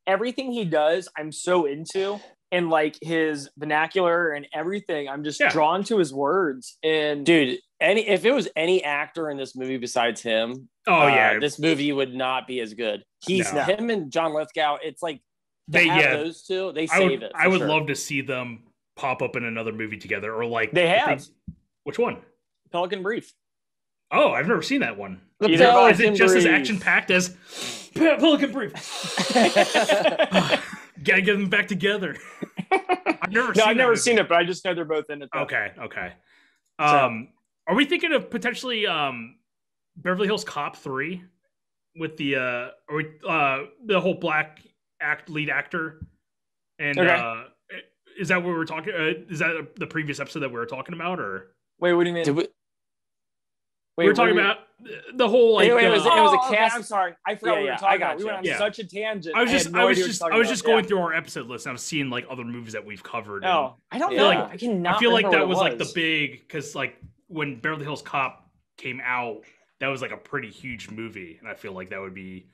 S1: everything he does, I'm so into, and like his vernacular and everything. I'm just drawn to his words. And
S2: dude, if it was any actor in this movie besides him, this movie would not be as good. Him and John Lithgow. It's like those two. They save it.
S3: I would love to see them pop up in another movie together, or like
S1: they have.
S3: Which one?
S1: Pelican Brief.
S3: Oh, I've never seen that one.
S1: Is
S3: it just as action-packed as Pelican Brief? Gotta get them back together. I've never
S1: seen it, but I just know they're both in it.
S3: Okay. Are we thinking of potentially Beverly Hills Cop 3 with the whole black lead actor? And is that what we're talking? Is that the previous episode that we were talking about, or
S1: wait? What do you mean?
S3: We were talking about the whole like.
S2: It was a cast.
S1: I'm sorry, I forgot what we were talking about. We went on such a tangent.
S3: I was just going through our episode list, and I was seeing like other movies that we've covered.
S1: Oh, I don't know.
S3: I feel like that was like the big, because like when Beverly Hills Cop came out, that was like a pretty huge movie, and I feel like that would be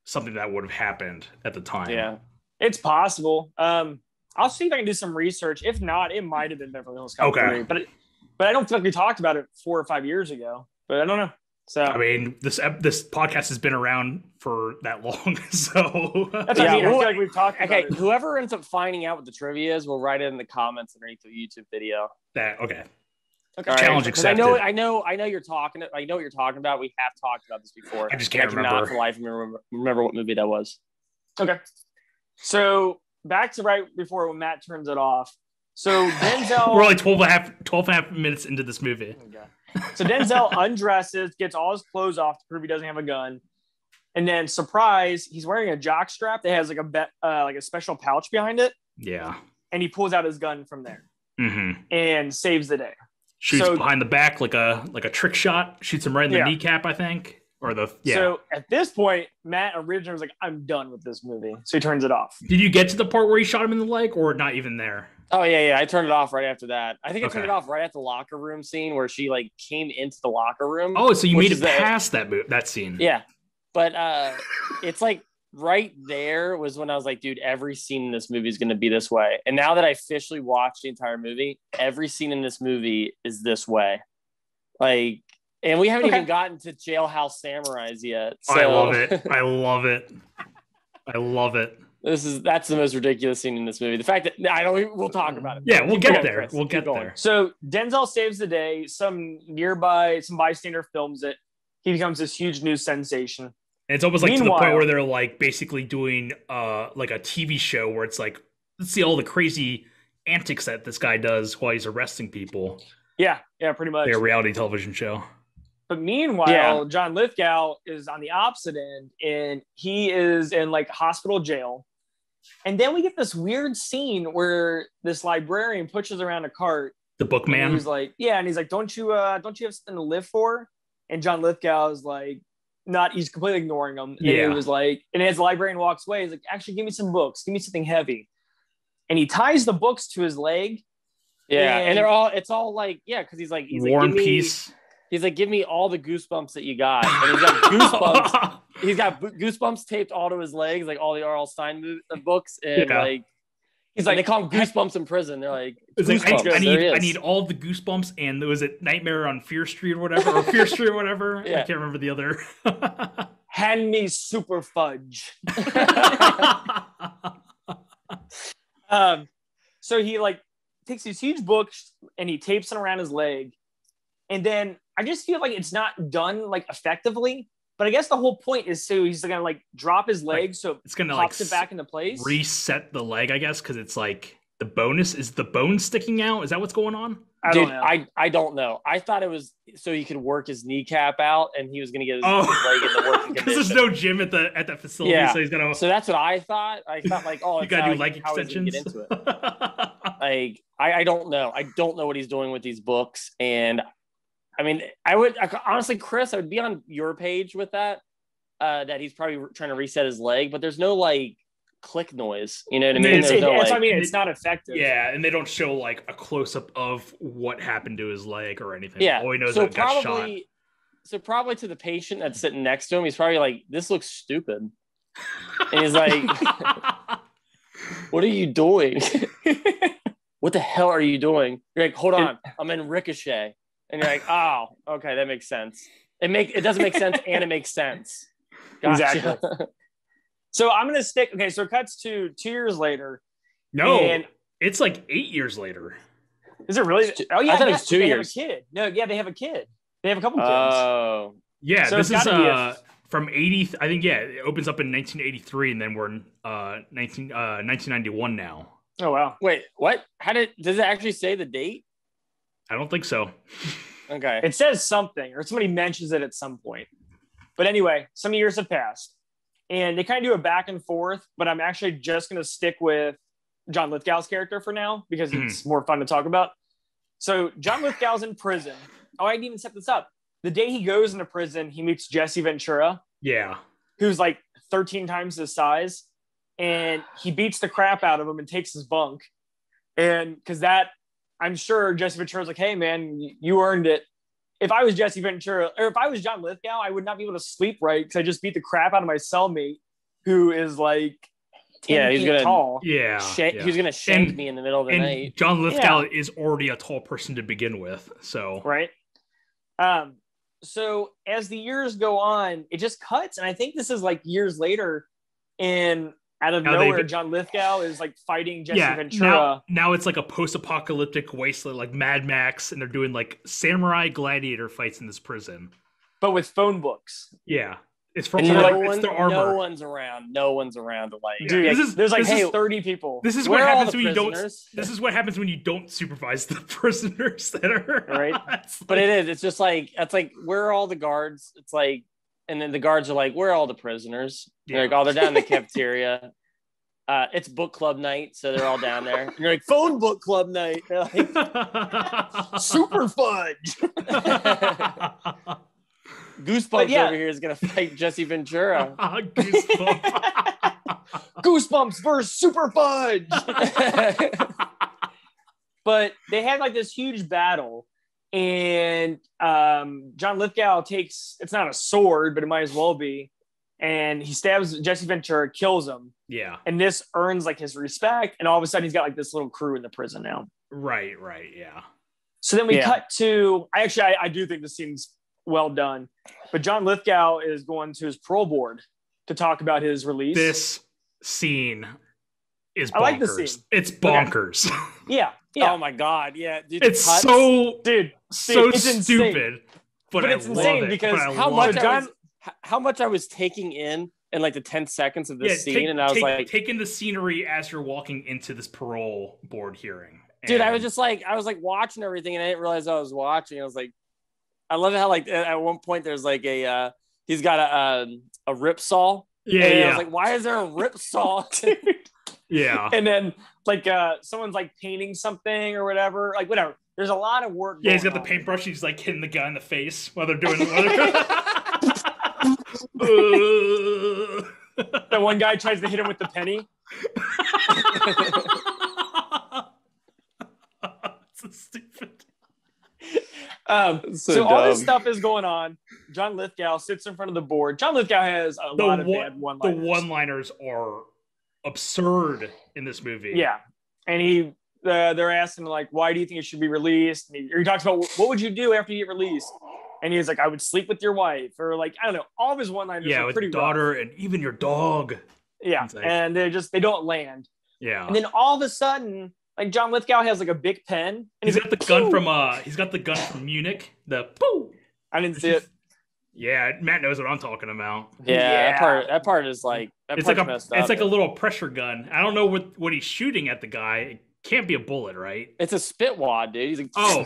S3: something that would have happened at the time.
S1: Yeah, it's possible. I'll see if I can do some research. If not, it might have been Beverly Hills Cop 3, but I don't feel like we talked about it 4 or 5 years ago. But I don't know. So
S3: I mean, this podcast has been around for that long, so
S1: that's what I mean. I feel like we've talked about it.
S2: Whoever ends up finding out what the trivia is, will write it in the comments underneath the YouTube video.
S3: Okay.
S2: Challenge accepted. I know you're talking. I know what you're talking about. We have talked about this before.
S3: I just can't remember.
S2: Not for life remember what movie that was.
S1: Okay. So back to right before when Matt turns it off. So Denzel,
S3: we're only 12 and a half minutes into this movie.
S1: Okay. So Denzel undresses, gets all his clothes off to prove he doesn't have a gun, and then surprise, he's wearing a jock strap that has like a special pouch behind it.
S3: Yeah, and
S1: he pulls out his gun from there and saves the day.
S3: Shoots behind the back like a trick shot. Shoots him right in the kneecap, I think, So
S1: at this point, Matt originally was like, "I'm done with this movie," so he turns it off.
S3: Did you get to the part where he shot him in the leg, or not even there?
S2: Oh yeah. I turned it off right after that. I think I turned it off right at the locker room scene where she like came into the locker room.
S3: Oh, so you made it past that scene?
S2: Yeah, but it's like right there was when I was like, dude, every scene in this movie is going to be this way. And now that I officially watched the entire movie, every scene in this movie is this way. Like, and we haven't even gotten to Jailhouse Samurais yet. So.
S3: I love it.
S2: That's the most ridiculous scene in this movie. The fact that we'll talk about it.
S3: Yeah, we'll get there. Chris. We'll get there.
S1: So Denzel saves the day. Some bystander films it. He becomes this huge news sensation.
S3: And it's almost like to the point where they're like basically doing like a TV show where it's like, let's see all the crazy antics that this guy does while he's arresting people.
S1: Yeah, pretty much.
S3: Like a reality television show.
S1: But meanwhile, John Lithgow is on the opposite end, and he is in like hospital jail. And then we get this weird scene where this librarian pushes around a cart.
S3: The bookman.
S1: He's like, and he's like, don't you have something to live for? And John Lithgow is like, he's completely ignoring him. And he was like, and as the librarian walks away, he's like, actually, give me some books, give me something heavy. And he ties the books to his leg.
S2: Yeah, and it's all like, because he's like,
S3: War and Peace.
S2: He's like, give me all the goosebumps that you got. And he's got goosebumps. He's got goosebumps taped all to his legs, like all the R.L. Stein books. And like, he's like, they call him Goosebumps in prison. They're like,
S3: I need all the goosebumps. And was it Nightmare on Fear Street or whatever? Or Fear Street or whatever? I can't remember the other.
S1: Hand me super fudge. So he like takes these huge books and he tapes them around his leg. And then I just feel like it's not done like effectively, but I guess the whole point is so he's gonna like drop his leg, like, so it's gonna pops it back into place,
S3: reset the leg, I guess, because it's like the bone sticking out. Is that what's going on?
S2: I don't know. I thought it was so he could work his kneecap out, and he was gonna get his leg in the working condition.
S3: Because there's no gym at that facility, so he's gonna.
S2: So that's what I thought. I thought like,
S3: you gotta do leg extensions.
S2: Get into it. Like I don't know. I don't know what he's doing with these books, and. I mean, honestly, Chris, I would be on your page with that he's probably trying to reset his leg, but there's no like click noise. You know what I mean?
S1: That's what I mean. It's not effective.
S3: Yeah, and they don't show like a close up of what happened to his leg or anything.
S2: Yeah.
S3: All he knows is that got shot.
S2: So probably to the patient that's sitting next to him, he's probably like, "This looks stupid," and he's like, "What are you doing? What the hell are you doing?" You're like, "Hold on, I'm in Ricochet," and you're like, "Oh, okay, that makes sense." It doesn't make sense, and it makes sense. Gotcha.
S1: Exactly. So I'm gonna stick. Okay, so it cuts to 2 years later.
S3: No, it's like 8 years later.
S1: Is it really? Oh yeah,
S2: I thought it was 2 years.
S1: They have a kid. No, yeah, they have a kid. They have a couple kids.
S3: Oh, yeah.
S1: So
S3: this is from 80. I think it opens up in 1983, and then we're in 1991 now.
S2: Oh wow! Wait, what? Does it actually say the date?
S3: I don't think so.
S2: Okay,
S1: it says something, or somebody mentions it at some point. But anyway, some years have passed. And they kind of do a back and forth, but I'm actually just going to stick with John Lithgow's character for now because it's more fun to talk about. So John Lithgow's in prison. Oh, I didn't even set this up. The day he goes into prison, he meets Jesse Ventura.
S3: Yeah.
S1: Who's like 13 times his size. And he beats the crap out of him and takes his bunk. And because I'm sure Jesse Ventura's like, hey, man, you earned it. If I was Jesse Ventura, or if I was John Lithgow, I would not be able to sleep right because I just beat the crap out of my cellmate, who is like 10 feet tall.
S3: Yeah,
S2: he's gonna shank me in the middle of the night.
S3: John Lithgow is already a tall person to begin with, so
S1: right. So as the years go on, it just cuts, and I think this is like years later, and out of nowhere, John Lithgow is like fighting Jesse Ventura.
S3: Now it's like a post-apocalyptic wasteland, like Mad Max, and they're doing like samurai gladiator fights in this prison,
S1: but with phone books.
S3: Yeah, it's from
S2: it's their armor. No one's around. No one's around to like.
S1: Dude, there's like 30 people.
S3: This is what happens when you don't. This is what happens when you don't supervise the prisoners that are
S2: right. But it is. It's just like where are all the guards? It's like. And then the guards are like, where are all the prisoners? Yeah. They're like, they're down in the cafeteria. It's book club night, so they're all down there. And you're like, phone book club night. They're like, super fudge. Goosebumps over here is going to fight Jesse Ventura. Goosebumps versus Super Fudge.
S1: But they had like this huge battle. And John Lithgow takes, it's not a sword, but it might as well be. And he stabs Jesse Ventura, kills him.
S3: Yeah.
S1: And this earns like his respect. And all of a sudden he's got like this little crew in the prison now.
S3: Right. Yeah.
S1: So then we cut to, I do think this scene's well done. But John Lithgow is going to his parole board to talk about his release.
S3: This scene is bonkers.
S1: I like the scene.
S3: It's bonkers.
S1: Okay. Yeah.
S2: Oh my god, yeah, dude.
S3: It's so stupid, but it's insane
S2: because how much I was taking in like the 10 seconds of this scene, and I was like
S3: taking the scenery as you're walking into this parole board hearing.
S2: Dude, I was watching everything, and I didn't realize I was watching. I was like, I love how like at one point there's like he's got a rip saw. I was like, why is there a rip saw?
S3: Yeah.
S1: And then like someone's like painting something or whatever. Like whatever. There's a lot of work.
S3: Yeah, he's got the paintbrush. He's like hitting the guy in the face while they're doing
S1: The one guy tries to hit him with the penny.
S3: So stupid.
S1: So all this stuff is going on. John Lithgow sits in front of the board. John Lithgow has a lot of bad one-liners.
S3: The one-liners are absurd in this movie.
S1: Yeah, and they're asking like, why do you think it should be released? And he talks about what would you do after you get released, and he's like, I would sleep with your wife, or like, I don't know, all of his one-liners are pretty
S3: with daughter
S1: rough.
S3: And even your dog.
S1: Yeah, and they don't land.
S3: Yeah,
S1: and then all of a sudden, like John Lithgow has like a big pen, and
S3: he's got the gun from Munich. The poo.
S1: I didn't see it.
S3: Yeah, Matt knows what I'm talking about.
S2: Yeah. That part is like
S3: it's like a little pressure gun. I don't know what he's shooting at the guy. It can't be a bullet, right?
S2: It's a spit wad, dude. He's like,
S3: oh.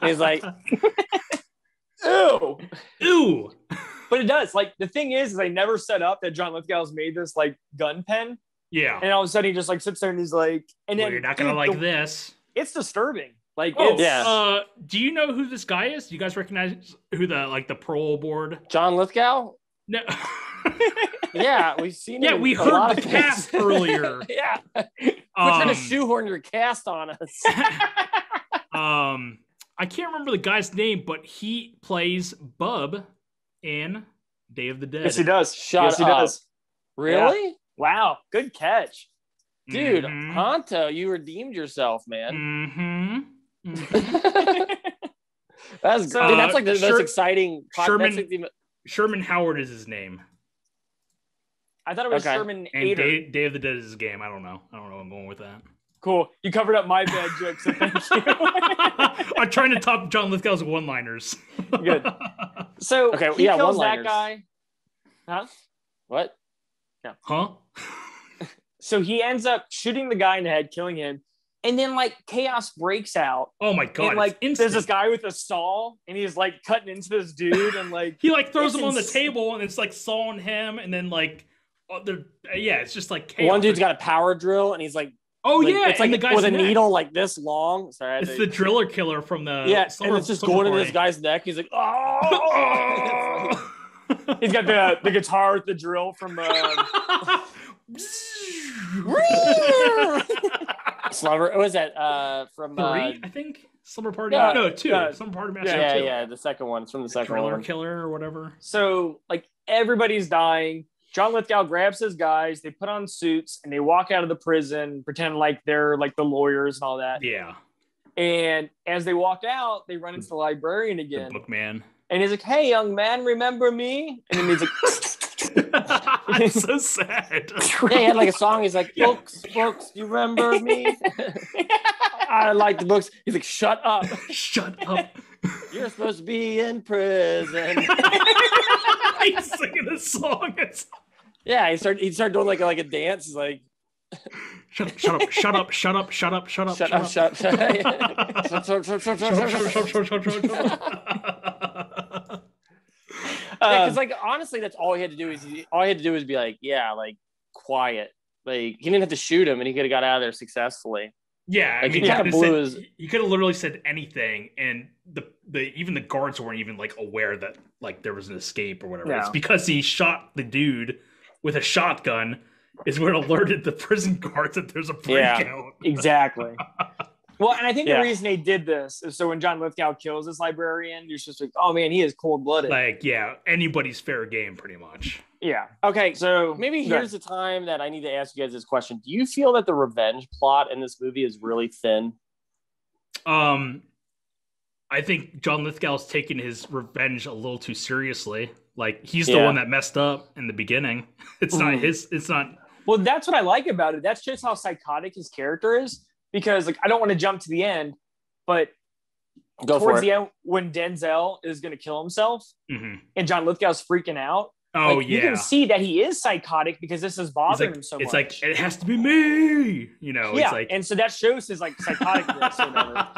S2: He's like,
S1: ew. But it does. Like the thing is they never set up that John Lithgow's made this like gun pen.
S3: Yeah.
S1: And all of a sudden he just like sits there and he's like, and then
S3: you're not gonna like this.
S1: It's disturbing. Like,
S3: do you know who this guy is? Do you guys recognize who the parole board?
S2: John Lithgow?
S3: No.
S2: Yeah, we've seen.
S3: Yeah, we heard the cast earlier.
S2: Yeah, we're trying to shoehorn your cast on us.
S3: I can't remember the guy's name, but he plays Bub in Day of the Dead.
S1: Yes, he does.
S2: Yes, he does. Really?
S1: Yeah. Wow, good catch.
S2: Dude, Honto, you redeemed yourself, man. That's good. That's like the most exciting.
S3: Sherman Howard is his name.
S1: I thought it was Sherman Ader.
S3: Day of the Dead is his game. I don't know. I'm going with that.
S1: Cool. You covered up my bad joke, so thank you.
S3: I'm trying to top John Lithgow's one-liners.
S1: Good. So he kills that guy. Huh?
S2: What?
S1: Yeah.
S3: Huh?
S1: So he ends up shooting the guy in the head, killing him, and then like chaos breaks out.
S3: Oh my god!
S1: And like there's this guy with a saw, and he's like cutting into this dude, and like
S3: he like throws him on the table, and it's like sawing him, and then like it's just like chaos.
S2: One dude's got a power drill, and he's like.
S3: Oh yeah,
S2: it's like the guy's with a needle like this long. Sorry,
S3: it's the driller killer from the
S2: and it's just going into this guy's neck. He's like, oh.
S1: He's got the guitar with the drill from.
S2: Slumber. What was that? From
S3: 3, I think. Slumber Party. No, 2. Slumber Party Massacre.
S2: Yeah. The second one. It's from the second
S3: driller
S2: one.
S3: Killer or whatever.
S1: So like everybody's dying. John Lithgow grabs his guys, they put on suits, and they walk out of the prison, pretend like they're like the lawyers and all that.
S3: Yeah.
S1: And as they walk out, they run into the librarian again.
S3: The bookman.
S1: And he's like, "Hey, young man, remember me?" And then he's like...
S3: It's so sad.
S2: Yeah, he had like a song. He's like, books, do you remember me? I like the books. He's like, shut up.
S3: Shut up.
S2: You're supposed to be in prison.
S3: He's singing this song.
S2: Yeah, he started doing like a dance. He's like,
S3: shut up.
S2: Because like honestly, that's all he had to do is be like, yeah, like quiet. Like he didn't have to shoot him, and he could have got out of there successfully.
S3: Yeah,
S2: like,
S3: I mean, he could have literally said anything, and even the guards weren't even like aware that like there was an escape or whatever. No. It's because he shot the dude with a shotgun is what alerted the prison guards that there's a breakout.
S1: Yeah, exactly. Well, and I think the reason they did this is so when John Lithgow kills this librarian, you're just like, oh man, he is cold-blooded.
S3: Like, yeah, anybody's fair game, pretty much.
S1: Yeah. Okay, so
S2: maybe here's the time that I need to ask you guys this question. Do you feel that the revenge plot in this movie is really thin?
S3: I think John Lithgow's taking his revenge a little too seriously. Like, he's the one that messed up in the beginning. It's not.
S1: Well, that's what I like about it. That's just how psychotic his character is. Because like I don't want to jump to the end, but towards the end when Denzel is going to kill himself and John Lithgow's freaking out, you can see that he is psychotic because this is bothering him so much.
S3: It's like it has to be me, you know.
S1: Yeah,
S3: it's like...
S1: and so that shows his like psychoticness or whatever.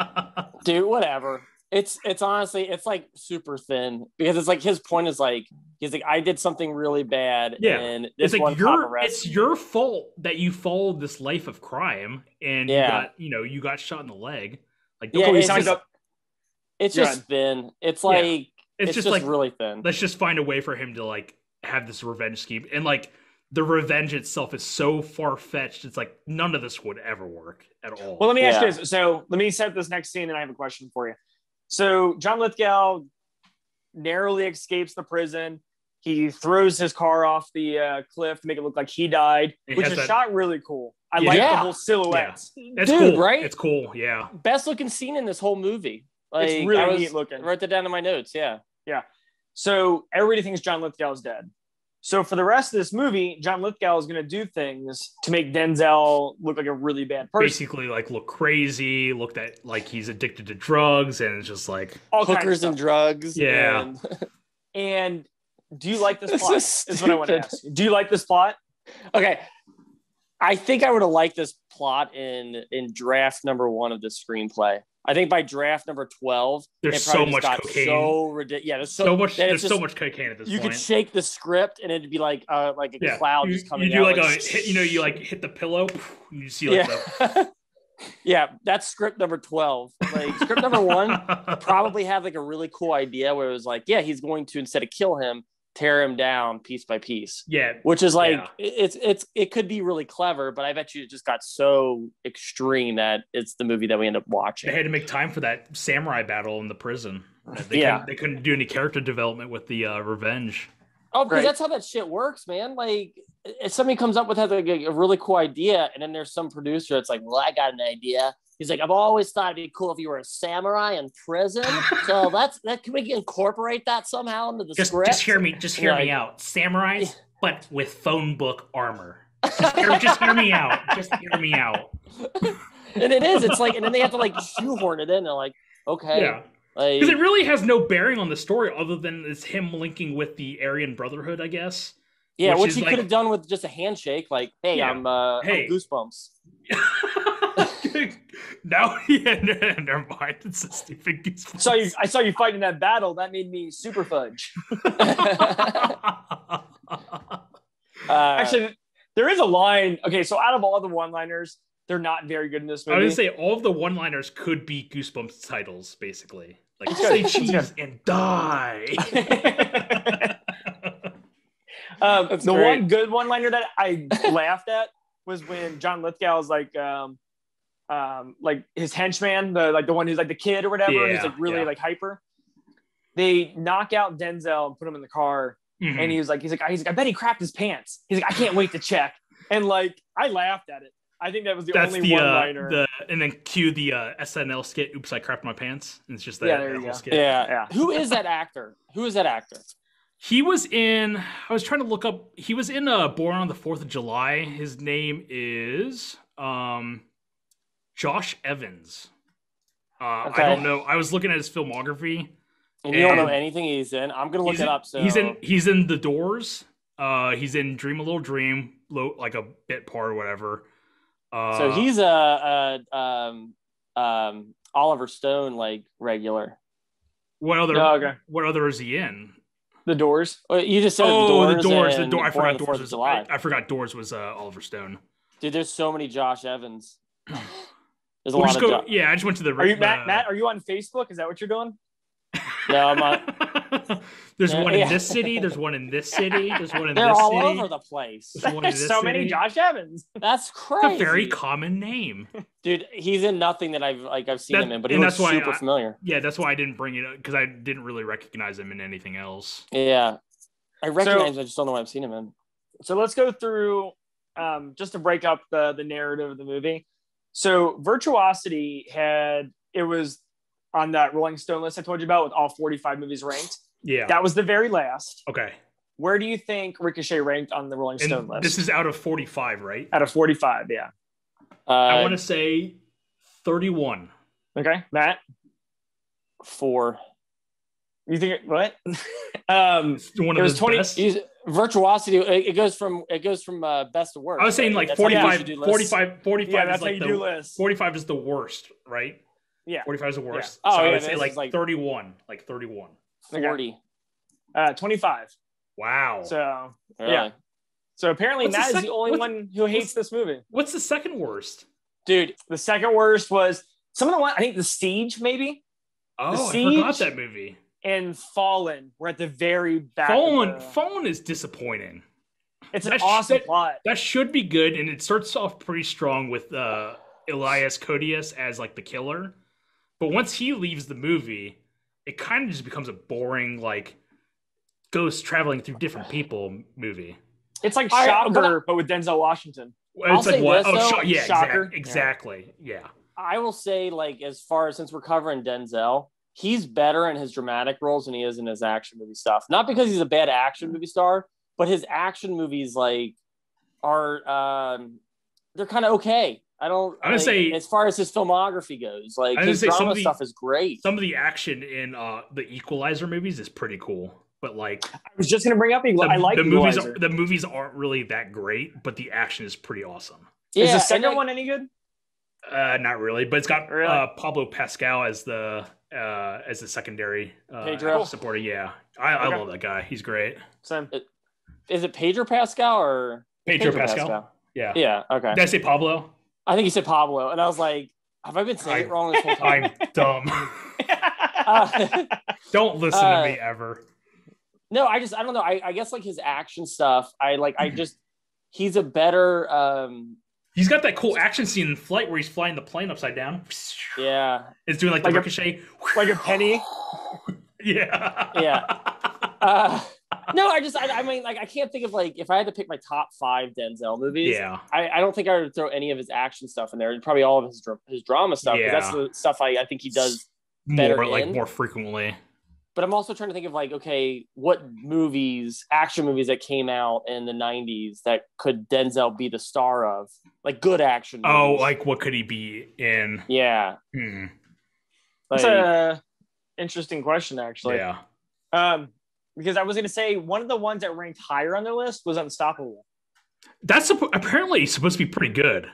S2: Dude, whatever. It's honestly it's like super thin because it's like his point is like he's like I did something really bad and this
S3: it's like
S2: one
S3: it's your fault that you followed this life of crime and you got shot in the leg. Like
S2: it's just thin. It's like it's just like really thin.
S3: Let's just find a way for him to like have this revenge scheme and like the revenge itself is so far-fetched. It's like none of this would ever work at all.
S1: Well, let me ask you this. So let me set this next scene and I have a question for you. So John Lithgow narrowly escapes the prison. He throws his car off the cliff to make it look like he died, which is shot really cool. I like the whole silhouette.
S3: Yeah. It's cool, right? It's cool, yeah.
S2: Best looking scene in this whole movie. Like,
S1: it's really neat looking.
S2: Wrote that down in my notes, yeah.
S1: So everybody thinks John Lithgow is dead. So for the rest of this movie, John Lithgow is going to do things to make Denzel look like a really bad person.
S3: Basically, like look crazy, look that like he's addicted to drugs, and it's just like
S2: all hookers and drugs.
S3: Yeah.
S1: And do you like this plot? Is what I want to ask you. Do you like this plot?
S2: Okay. I think I would have liked this plot in draft number 1 of the screenplay. I think by draft number 12,
S3: there's so much cocaine.
S2: So ridiculous. Yeah,
S3: there's so much cocaine at this point.
S2: You could shake the script and it'd be like a cloud just coming out.
S3: You do like hit the pillow and you see like the...
S2: Yeah, that's script number 12. Like script number 1 probably had like a really cool idea where it was like, yeah, he's going to instead of kill him, tear him down piece by piece.
S3: Yeah.
S2: Which is like, it could be really clever, but I bet you it just got so extreme that it's the movie that we end up watching.
S3: They had to make time for that samurai battle in the prison. They couldn't do any character development with the revenge.
S2: Oh, because that's how that shit works, man. Like, if somebody comes up with like a really cool idea, and then there's some producer that's like, well, I got an idea. He's like, I've always thought it'd be cool if you were a samurai in prison. So can we incorporate that somehow into the script?
S3: Just hear me out. Samurais, but with phone book armor. Just hear me out. Just hear me out.
S2: And it is. It's like, and then they have to like shoehorn it in. They're like, okay.
S3: Yeah. Because it really has no bearing on the story other than it's him linking with the Aryan Brotherhood, I guess.
S2: Yeah, which he could have done with just a handshake, like, "Hey, I'm Goosebumps."
S1: No, never mind. It's a stupid Goosebumps. I saw you fighting that battle. That made me super fudge. Actually, there is a line. Okay, so out of all the one-liners, they're not very good in this movie.
S3: I would say all of the one-liners could be Goosebumps titles, basically. Like, say cheese and die.
S1: The great. One good one-liner that I laughed at was when John Lithgow is like his henchman, the one who's like the kid or whatever, who's like really like hyper. They knock out Denzel and put him in the car, and he's like, I bet he crapped his pants. He's like, I can't wait to check. And like, I laughed at it. I think that was the only one-liner.
S3: And then cue the SNL skit, "Oops, I crapped my pants." And it's just that.
S1: Yeah, there you go.
S3: Skit.
S2: Yeah. Who is that actor?
S3: He was in. I was trying to look up. He was in Born on the 4th of July. His name is Josh Evans. I don't know. I was looking at his filmography.
S2: And you don't know anything he's in. I'm gonna look it up. So
S3: he's in The Doors. He's in Dream a Little Dream, like a bit part or whatever.
S2: So he's Oliver Stone like regular.
S3: What other is he in?
S1: The Doors.
S2: You just said
S3: The
S2: Doors.
S3: I forgot Doors was I forgot Doors was Oliver Stone.
S2: Dude, there's so many Josh Evans. There's a lot of.
S3: Yeah, I just went to the.
S1: Are you Matt? Are you on Facebook? Is that what you're doing?
S2: No, I'm not.
S3: There's one in this city. There's one in this city. There's one in this city.
S2: They're all over the place.
S1: There's so many Josh Evans.
S2: That's crazy.
S3: It's a very common name.
S2: Dude, he's in nothing that I've seen him in, but he looks super familiar.
S3: Yeah, that's why I didn't bring it up, because I didn't really recognize him in anything else.
S2: Yeah. I recognize him, I just don't know what I've seen him in.
S1: So let's go through, just to break up the narrative of the movie. So Virtuosity was on that Rolling Stone list I told you about with all 45 movies ranked. Yeah. That was the very last.
S3: Okay.
S1: Where do you think Ricochet ranked on the Rolling Stone list?
S3: This is out of 45, right?
S1: Out of 45, yeah.
S3: I want to say 31.
S1: Okay. Matt?
S2: 4.
S1: You think what?
S3: One of his 20 best.
S2: Virtuosity. It goes from best to worst.
S3: I was saying like 45. 45
S1: yeah, that's
S3: is like
S1: how you do lists.
S3: 45 is the worst, right?
S1: Yeah.
S3: 45 is the worst.
S2: Yeah.
S3: So I would say like 31. Like 31.
S2: 40.
S1: 25.
S3: Wow.
S1: So
S2: really?
S1: Yeah. So apparently Matt is the only one who hates this movie.
S3: What's the second worst?
S1: Dude, the second worst was some of the one, I think The Siege, maybe.
S3: Oh, I forgot that movie.
S1: And Fallen were at the very back.
S3: Fallen is disappointing.
S1: It's an awesome plot.
S3: That should be good, and it starts off pretty strong with Elias Koteas as like the killer. But once he leaves the movie, it kind of just becomes a boring, like, ghost traveling through different people movie.
S1: It's like Shocker, but with Denzel Washington.
S3: It's like what?
S1: Yeah, Shocker.
S3: Exactly. Yeah.
S2: I will say, like, since we're covering Denzel, he's better in his dramatic roles than he is in his action movie stuff. Not because he's a bad action movie star, but his action movies, like, are they're kind of okay. I'm gonna say, as far as his filmography goes, like, his drama stuff is great.
S3: Some of the action in the Equalizer movies is pretty cool, but like,
S1: I was just gonna bring up I like
S3: the
S1: movies.
S3: The movies aren't really that great, but the action is pretty awesome.
S1: Yeah, is the second one any good?
S3: Not really, but it's got Pablo Pascal as the secondary supporter. Yeah, I love that guy. He's great.
S1: Same.
S2: Is it Pedro Pascal or
S3: Pedro Pascal? Yeah.
S2: Yeah. Okay.
S3: Did I say Pablo?
S2: I think you said Pablo, and I was like, have I been saying it wrong this whole time?
S3: I'm dumb. Don't listen to me ever.
S2: No, I don't know. I guess like his action stuff. He's a better.
S3: He's got that cool action scene in Flight where he's flying the plane upside down.
S2: Yeah,
S3: it's doing like the Ricochet,
S1: like a penny.
S3: Yeah,
S2: yeah. No, I mean, like, I can't think of, like, if I had to pick my top 5 Denzel movies, I don't think I would throw any of his action stuff in there. Probably all of his drama stuff, because that's the stuff I think he does better
S3: more frequently.
S2: But I'm also trying to think of, like, okay, what action movies that came out in the 90s that could Denzel be the star of? Like, good action movies.
S3: Oh, like, what could he be in?
S2: Yeah.
S1: That's a interesting question, actually.
S3: Yeah.
S1: Because I was going to say one of the ones that ranked higher on the list was Unstoppable.
S3: That's apparently supposed to be pretty good.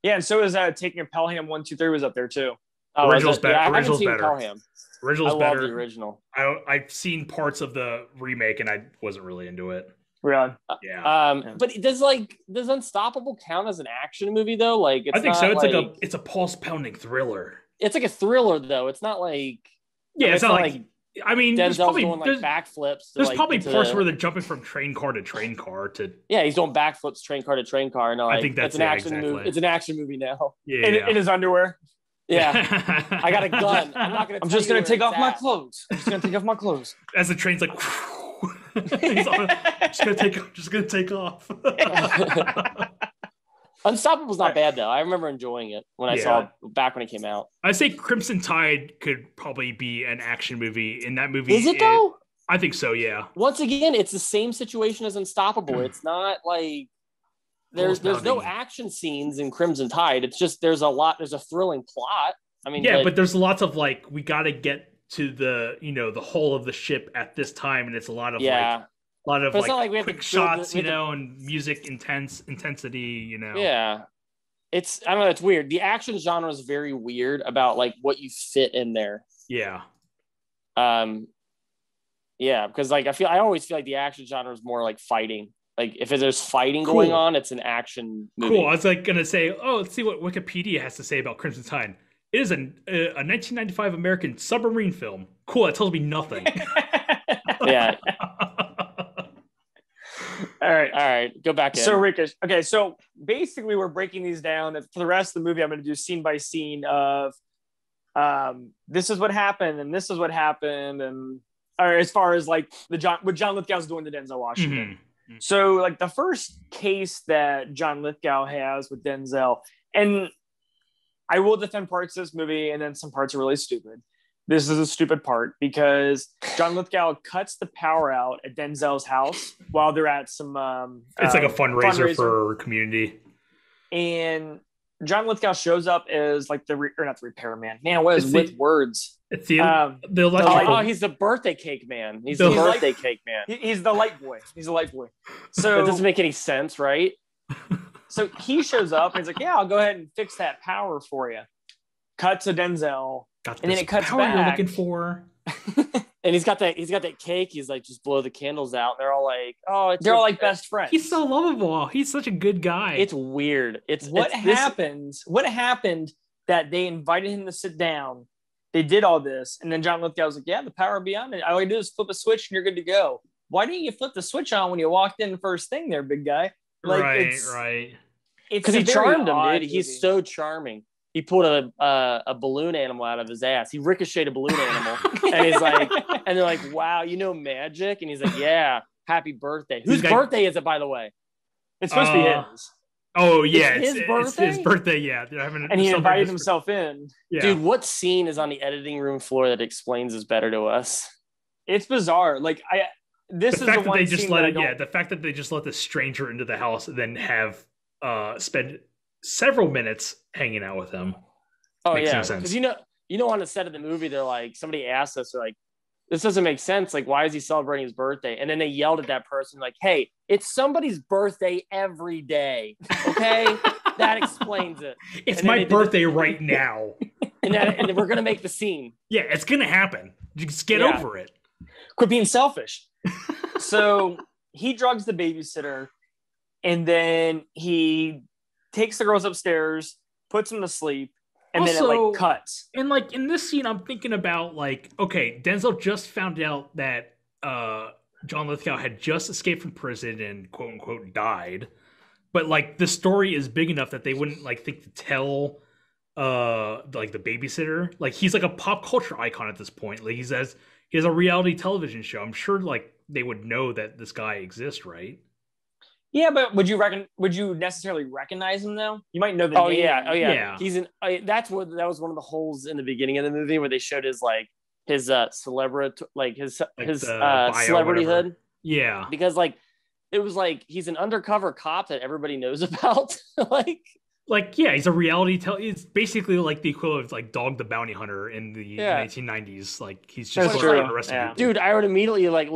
S1: Yeah, and so is Taking a Pelham 1, 2, 3 was up there too.
S2: Oh,
S3: Original's better.
S2: Yeah,
S3: Original's better.
S2: Pelham.
S3: Original's
S2: better. I
S3: love
S2: the original.
S3: I've seen parts of the remake and I wasn't really into it.
S1: Really?
S3: Yeah.
S2: But does Unstoppable count as an action movie though? Like,
S3: I think so. It's a pulse pounding thriller.
S2: It's like a thriller though. It's not like
S3: it's not like I mean,
S2: Denzel's doing like backflips.
S3: There's probably parts where they're jumping from train car to train car to.
S2: Yeah, he's doing backflips, train car to train car. No,
S3: I think that's
S2: an action movie. It's an action movie now.
S3: Yeah,
S1: in his underwear.
S2: Yeah, I got a gun. I'm
S1: just gonna take off my clothes. I'm just gonna take off my clothes.
S3: As the train's like, just gonna take off.
S2: Unstoppable's not bad though. I remember enjoying it when I saw it back when it came out.
S3: I say Crimson Tide could probably be an action movie. In that movie,
S2: is it though?
S3: I think so. Yeah.
S2: Once again, it's the same situation as Unstoppable. It's not like there's no action scenes in Crimson Tide. It's just there's a thrilling plot. I mean,
S3: but there's lots of like we got to get to the the hull of the ship at this time, and it's a lot of quick shots, and music intensity,
S2: Yeah. I don't know, it's weird. The action genre is very weird about like what you fit in there.
S3: Yeah.
S2: Yeah, because like I always feel like the action genre is more like fighting. Like if there's fighting going on, it's an action movie.
S3: Cool. I was like gonna say, let's see what Wikipedia has to say about Crimson Tide. It is a 1995 American submarine film. Cool. That tells me nothing.
S2: Yeah.
S1: All right.
S2: Go back in.
S1: So Ricochet. Okay, so basically we're breaking these down. For the rest of the movie, I'm going to do scene by scene of this is what happened and this is what happened, and or as far as like what John Lithgow's doing to Denzel Washington. Mm-hmm. So like the first case that John Lithgow has with Denzel, and I will defend parts of this movie, and then some parts are really stupid. This is a stupid part because John Lithgow cuts the power out at Denzel's house while they're at some.
S3: It's like a fundraiser for community.
S1: And John Lithgow shows up as like not the repairman. Man, what is with words?
S3: It's the
S2: he's the birthday cake man. He's the birthday cake man.
S1: He's the light boy. He's the light boy. So
S2: it doesn't make any sense, right?
S1: So he shows up and he's like, "Yeah, I'll go ahead and fix that power for you." Cut to Denzel. And then it cuts back.
S3: You're looking for.
S2: And he's got that cake. He's like, just blow the candles out. They're all like,
S1: they're all like best friends.
S3: He's so lovable. He's such a good guy.
S2: It's weird.
S1: What happened that they invited him to sit down. They did all this, and then John Lithgow was like, "Yeah, the power beyond it. All I do is flip a switch, and you're good to go." Why didn't you flip the switch on when you walked in the first thing, there, big guy? Like,
S3: right.
S2: Because he charmed him, dude. He's so charming. He pulled a balloon animal out of his ass. He ricocheted a balloon animal. And he's like, and they're like, "Wow, you know magic?" And he's like, "Yeah, happy birthday." Whose birthday is it, by the way?
S1: It's supposed to be his.
S3: Oh, yeah.
S2: It's his birthday?
S3: It's his birthday, yeah.
S1: And he invited himself in.
S3: Yeah.
S2: Dude, what scene is on the editing room floor that explains this better to us?
S1: It's bizarre. Like, the
S3: fact that they just let the stranger into the house and then have spend several minutes hanging out with him.
S2: Oh, makes no sense. Because you know, on the set of the movie, they're like, somebody asked us, they're like, "This doesn't make sense. Like, why is he celebrating his birthday?" And then they yelled at that person, like, "Hey, it's somebody's birthday every day. Okay?" That explains it.
S3: It's my birthday right now.
S2: and we're gonna make the scene.
S3: Yeah, it's gonna happen. Just get over it.
S1: Quit being selfish. So he drugs the babysitter, and then he takes the girls upstairs, puts them to sleep, and then it like cuts.
S3: And like in this scene, I'm thinking about like, okay, Denzel just found out that John Lithgow had just escaped from prison and quote unquote died. But like the story is big enough that they wouldn't like think to tell like the babysitter. Like he's like a pop culture icon at this point. Like he has a reality television show. I'm sure like they would know that this guy exists, right?
S1: Yeah, but would you necessarily recognize him though? You might know the name.
S2: Yeah. He's that was one of the holes in the beginning of the movie where they showed his celebrity celebrityhood.
S3: Yeah.
S2: Because like it was like he's an undercover cop that everybody knows about.
S3: He's a reality it's basically like the equivalent of like Dog the Bounty Hunter in the 1990s. Like he's just arresting people.
S2: Dude, I would immediately like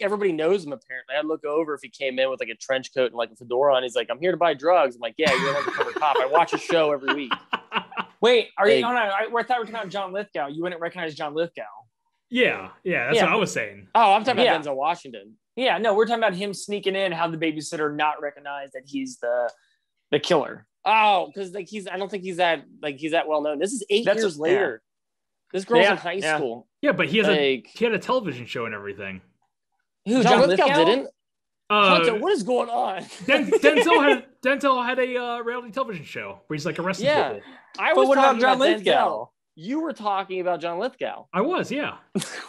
S2: everybody knows him apparently. I'd look over if he came in with like a trench coat and like a fedora on. He's like, I'm here to buy drugs. I'm like, yeah, you're an undercover cop. I watch a show every week.
S1: Wait, are you? No, I thought we were talking about John Lithgow. You wouldn't recognize John Lithgow.
S3: Yeah, that's what I was saying.
S2: Oh, I'm talking about Denzel Washington.
S1: Yeah, no, we're talking about him sneaking in, how the babysitter not recognize that he's the killer.
S2: Oh, because like I don't think he's that well known. This is 8 years later. This girl's in high school.
S3: Yeah, but he had a television show and everything.
S2: Who, John Lithgow didn't? Hunter, what is going on?
S3: Denzel had a reality television show where he's like arresting people.
S2: But what about John Lithgow? You were talking about John Lithgow.
S3: I was, yeah.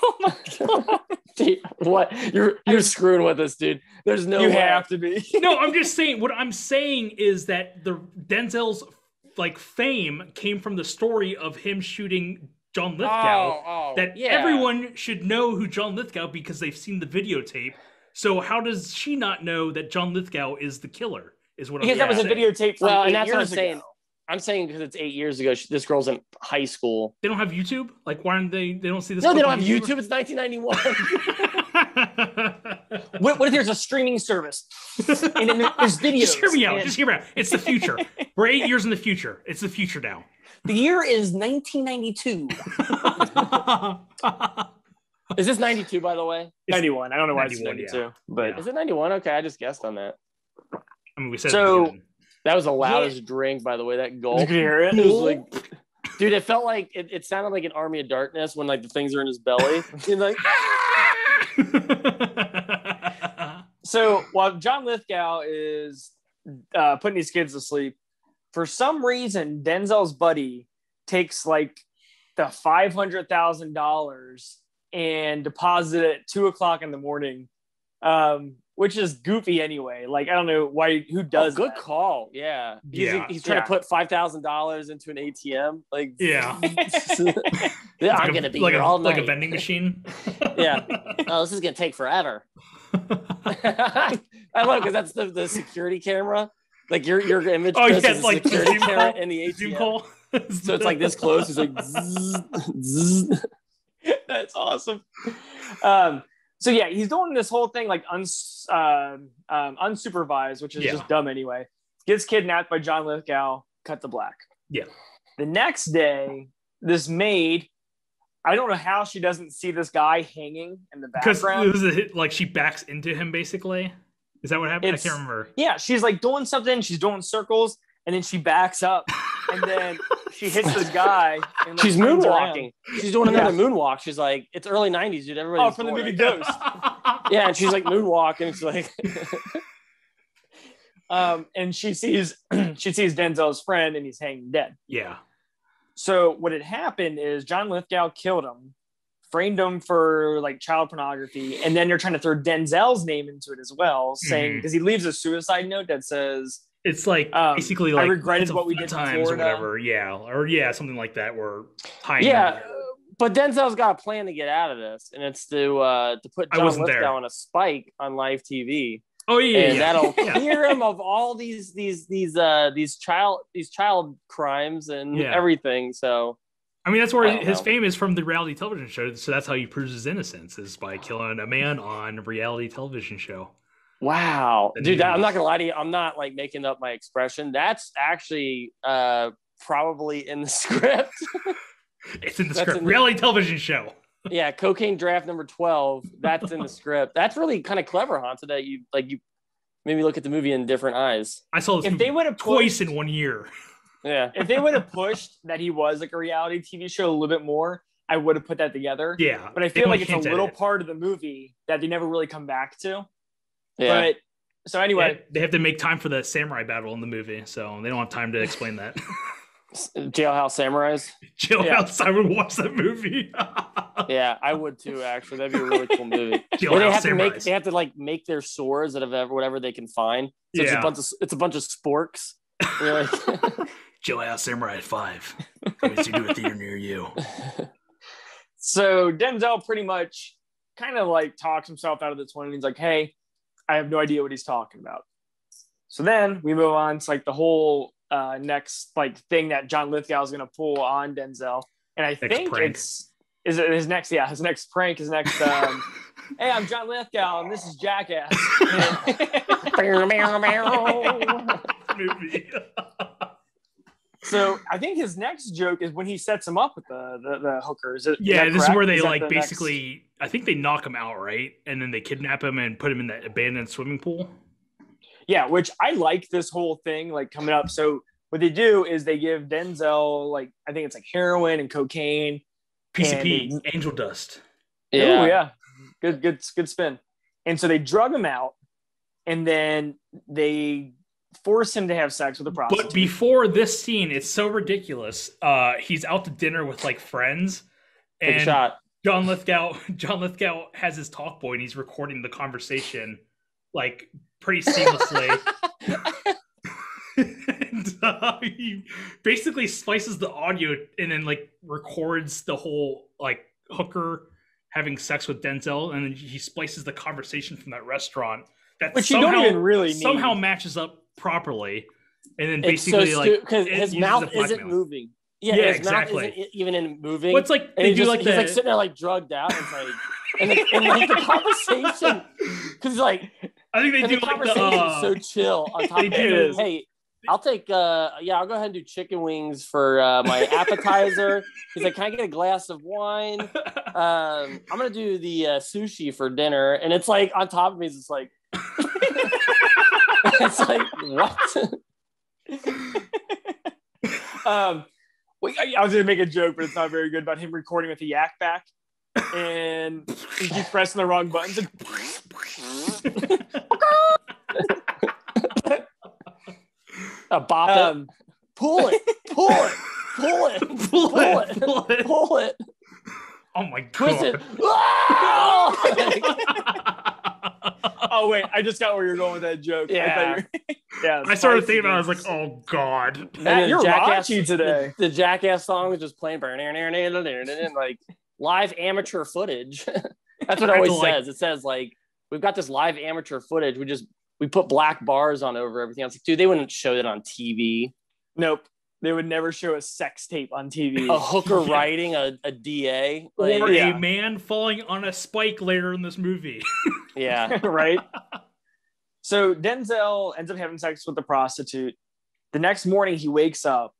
S2: Oh my god! Dude, what? You're screwing with us, dude. There's no.
S1: You have to be.
S3: No, I'm just saying. What I'm saying is that the Denzel's like fame came from the story of him shooting John Lithgow. Everyone should know who John Lithgow because they've seen the videotape. So how does she not know that John Lithgow is the killer? Is what
S1: because that was a videotape.
S2: And that's what I'm saying. I'm saying because it's 8 years ago. This girl's in high school.
S3: They don't have YouTube? Like, why aren't they don't see this?
S2: No, they don't have YouTube. It's 1991.
S1: What if there's a streaming service? And then there's videos.
S3: Just hear me out. It's the future. We're 8 years in the future. It's the future now.
S1: The year is 1992.
S2: Is this 92, by the way?
S1: It's 91. I don't know why it's 92.
S3: Yeah.
S1: But
S2: is it 91? Okay, I just guessed on that.
S3: I mean, we said
S1: so.
S2: That was the loudest drink, by the way. That gulp.
S1: You could hear it.
S2: It was like, dude, it felt like it sounded like an Army of Darkness when like the things are in his belly. He's like,
S1: So while John Lithgow is putting these kids to sleep, for some reason Denzel's buddy takes like the $500,000 and deposit it at 2:00 in the morning. Which is goofy anyway. Like, I don't know who does
S2: good
S1: that.
S2: Call. Yeah. He's trying to put $5,000 into an ATM. Like,
S3: yeah.
S2: I'm going to be here all night.
S3: Like a vending machine.
S2: Yeah. Oh, this is going to take forever. I love it because that's the security camera. Like your image is a
S3: like
S2: security camera in the ATM.
S3: Zoom call.
S2: So it's like this close. It's like zzz, zzz.
S1: That's awesome. So yeah, he's doing this whole thing like unsupervised, which is just dumb anyway. Gets kidnapped by John Lithgow, cut to black.
S3: Yeah.
S1: The next day, this maid, I don't know how she doesn't see this guy hanging in the background.
S3: Because it was a hit, like she backs into him basically. Is that what happened? I can't remember.
S1: Yeah, she's like doing something, she's doing circles, and then she backs up, and then she hits this guy. And
S2: she's moonwalking. She's doing another moonwalk. She's like, it's early 90s, dude. Everybody's
S1: from the movie Ghost.
S2: Yeah, and she's like moonwalking. She's like,
S1: and she sees Denzel's friend, and he's hanging dead.
S3: Yeah.
S1: So what had happened is John Lithgow killed him, framed him for like child pornography, and then they're trying to throw Denzel's name into it as well, saying because he leaves a suicide note that says.
S3: It's like basically like
S1: I regretted what we did
S3: times or whatever, something like that. Where
S2: but Denzel's got a plan to get out of this, and it's to put John Lithgow on a spike on live TV.
S3: Oh
S2: and that'll clear him of all these child crimes and everything. So
S3: I mean, that's where his fame is from the reality television show. So that's how he proves his innocence is by killing a man on a reality television show.
S2: Wow, dude, I'm not gonna lie to you. I'm not like making up my expression. That's actually probably in the script.
S3: It's in the script. Reality television show.
S2: Yeah, Cocaine Draft number 12. That's in the script. That's really kind of clever, Hansa, that you made me look at the movie in different eyes.
S3: I saw this twice in 1 year.
S2: Yeah.
S1: If they would have pushed that he was like a reality TV show a little bit more, I would have put that together.
S3: Yeah.
S1: But I feel like it's a little part of the movie that they never really come back to.
S2: Yeah.
S1: But so anyway.
S3: They have to make time for the samurai battle in the movie, so they don't have time to explain that.
S2: Jailhouse Samurais.
S3: Jailhouse, I would watch that movie.
S2: Yeah, I would too, actually. That'd be a really cool movie.
S3: Where
S2: they have to like make their swords out of whatever they can find. So it's a bunch of sporks. Like...
S3: Jailhouse Samurai 5. Coming to a theater near you.
S1: So Denzel pretty much kind of like talks himself out of this one, and he's like, hey, I have no idea what he's talking about. So then we move on to like the whole next like thing that John Lithgow is going to pull on Denzel. And I think prank. His next prank, his next, hey, I'm John Lithgow and this is Jackass. So I think his next joke is when he sets him up with the hooker. Is
S3: this is where they like basically, I think they knock him out, right? And then they kidnap him and put him in that abandoned swimming pool.
S1: Yeah, which I like this whole thing like coming up. So what they do is they give Denzel like, I think it's like heroin and cocaine.
S3: PCP, angel dust.
S1: Yeah. Oh, yeah. Good spin. And so they drug him out and then they force him to have sex with a prostitute.
S3: But before this scene, it's so ridiculous. He's out to dinner with like friends. And
S2: shot.
S3: John Lithgow has his talk boy and he's recording the conversation like pretty seamlessly. And he basically splices the audio and then like records the whole like hooker having sex with Denzel, and then he splices the conversation from that restaurant that
S1: which somehow, you don't even really
S3: somehow matches up properly, and then basically
S2: because his mouth isn't moving. Yeah, his
S3: exactly.
S2: mouth isn't even moving.
S3: Well, it's like they do
S2: he's like sitting there like drugged out. It's like and like the conversation because like
S3: I think they do
S2: the
S3: like
S2: conversation so chill on top of it. Hey, I'll take I'll go ahead and do chicken wings for my appetizer. He's like, can I get a glass of wine? I'm gonna do the sushi for dinner, and it's like on top of me, it's like it's like what?
S1: I was gonna make a joke, but it's not very good about him recording with the yak back, and he keeps pressing the wrong buttons. And
S2: bop it. Pull it.
S3: Oh my god.
S2: Twist it.
S1: Oh wait, I just got where you're going with that joke.
S2: Yeah.
S3: I started thinking about it, I was like, oh god.
S1: Matt, you're raunchy today.
S2: The Jackass song is just playing like live amateur footage. That's what it always says. It says like, we've got this live amateur footage. We put black bars on over everything. I was like, dude, they wouldn't show that on TV.
S1: Nope. They would never show a sex tape on TV.
S2: A hooker riding a DA.
S3: Like, or a man falling on a spike later in this movie.
S2: Yeah.
S1: Right? So Denzel ends up having sex with the prostitute. The next morning he wakes up,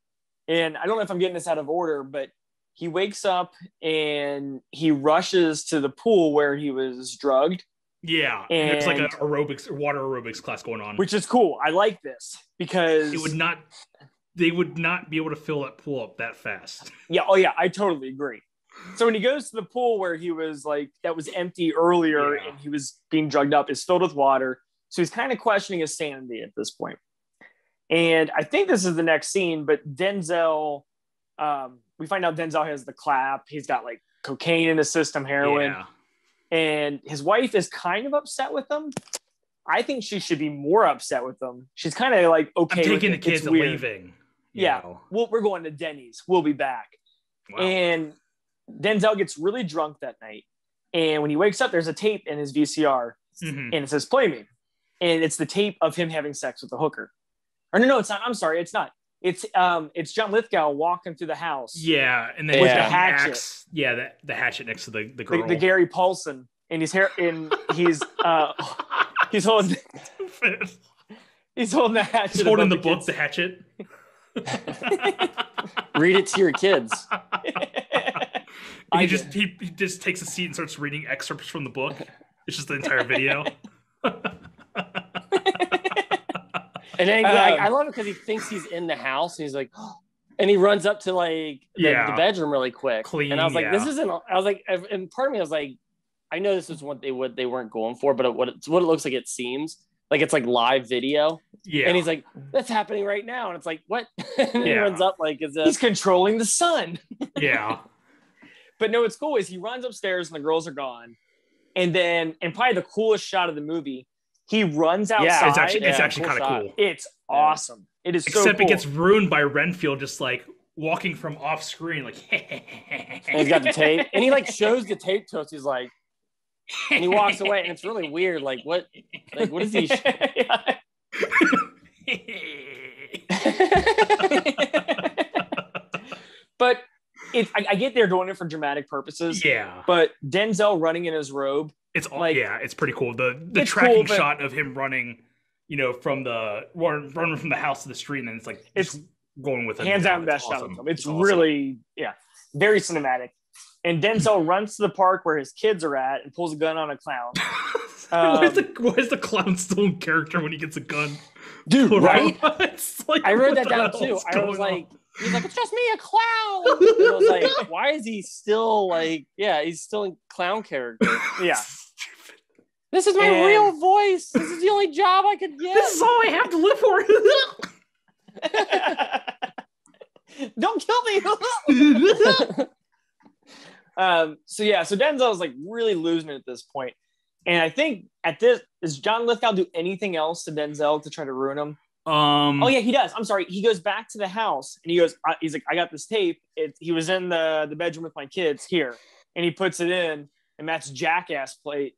S1: and I don't know if I'm getting this out of order, but he wakes up and he rushes to the pool where he was drugged.
S3: Yeah, and it's like a water aerobics class going on,
S1: which is cool. I like this because they
S3: would not be able to fill that pool up that fast.
S1: Yeah, oh yeah, I totally agree. So when he goes to the pool where he was like that was empty earlier and he was being drugged up, is filled with water. So he's kind of questioning his sanity at this point. And I think this is the next scene, but Denzel, we find out Denzel has the clap. He's got like cocaine in his system, heroin. Yeah. And his wife is kind of upset with him. I think she should be more upset with him. She's kind of like, okay,
S3: I'm taking the kids and leaving.
S1: Yeah. Well, we're going to Denny's. We'll be back. Wow. And Denzel gets really drunk that night. And when he wakes up, there's a tape in his VCR. And it says, play me. And it's the tape of him having sex with the hooker. Or no, it's not. I'm sorry. It's not. It's John Lithgow walking through the house.
S3: Yeah, and then
S1: with the hatchet.
S3: Axe, the hatchet next to the girl.
S1: The Gary Paulson, and he's holding the hatchet.
S3: He's holding the book, The Hatchet.
S2: Read it to your kids.
S3: He just takes a seat and starts reading excerpts from the book. It's just the entire video.
S2: And then I love it because he thinks he's in the house and he's like, oh, And he runs up to like the bedroom really quick.
S3: Clean,
S2: and I was like, this isn't. I was like, and part of me was like, I know this is what they weren't going for, but what it looks like, it seems like it's like live video.
S3: Yeah.
S2: And he's like, that's happening right now. And it's like, what? And he runs up like
S1: he's controlling the sun.
S3: Yeah.
S1: But no, what's cool is he runs upstairs and the girls are gone. And probably the coolest shot of the movie, he runs outside.
S3: It's actually kind of cool.
S1: It's awesome. It is
S3: Except
S1: so cool.
S3: It gets ruined by Renfield just like walking from off screen, like.
S2: And he's got the tape, and he like shows the tape to us. He's like, and he walks away, and it's really weird. Like what is he?
S1: But I get they're doing it for dramatic purposes.
S3: Yeah.
S1: But Denzel running in his robe.
S3: It's like, it's pretty cool. The tracking shot of him running, from running from the house to the street, and then it's like it's going with
S1: hands down best shot of the film. It's really very cinematic. And Denzel runs to the park where his kids are at and pulls a gun on a clown.
S3: Why is the clown still in character when he gets a gun?
S1: Dude, right?
S3: Like,
S2: I wrote that down too. I was like, he's like, it's just me, a clown. And I was like, why is he still like, he's still in clown character.
S1: Yeah.
S2: This is my real voice. This is the only job I could get.
S3: This is all I have to live
S1: for. Don't kill me. So Denzel's like really losing it at this point. And I think does John Lithgow do anything else to Denzel to try to ruin him? Oh yeah, he does. I'm sorry. He goes back to the house and he's like, I got this tape. He was in the bedroom with my kids here, and he puts it in, and Matt's Jackass tape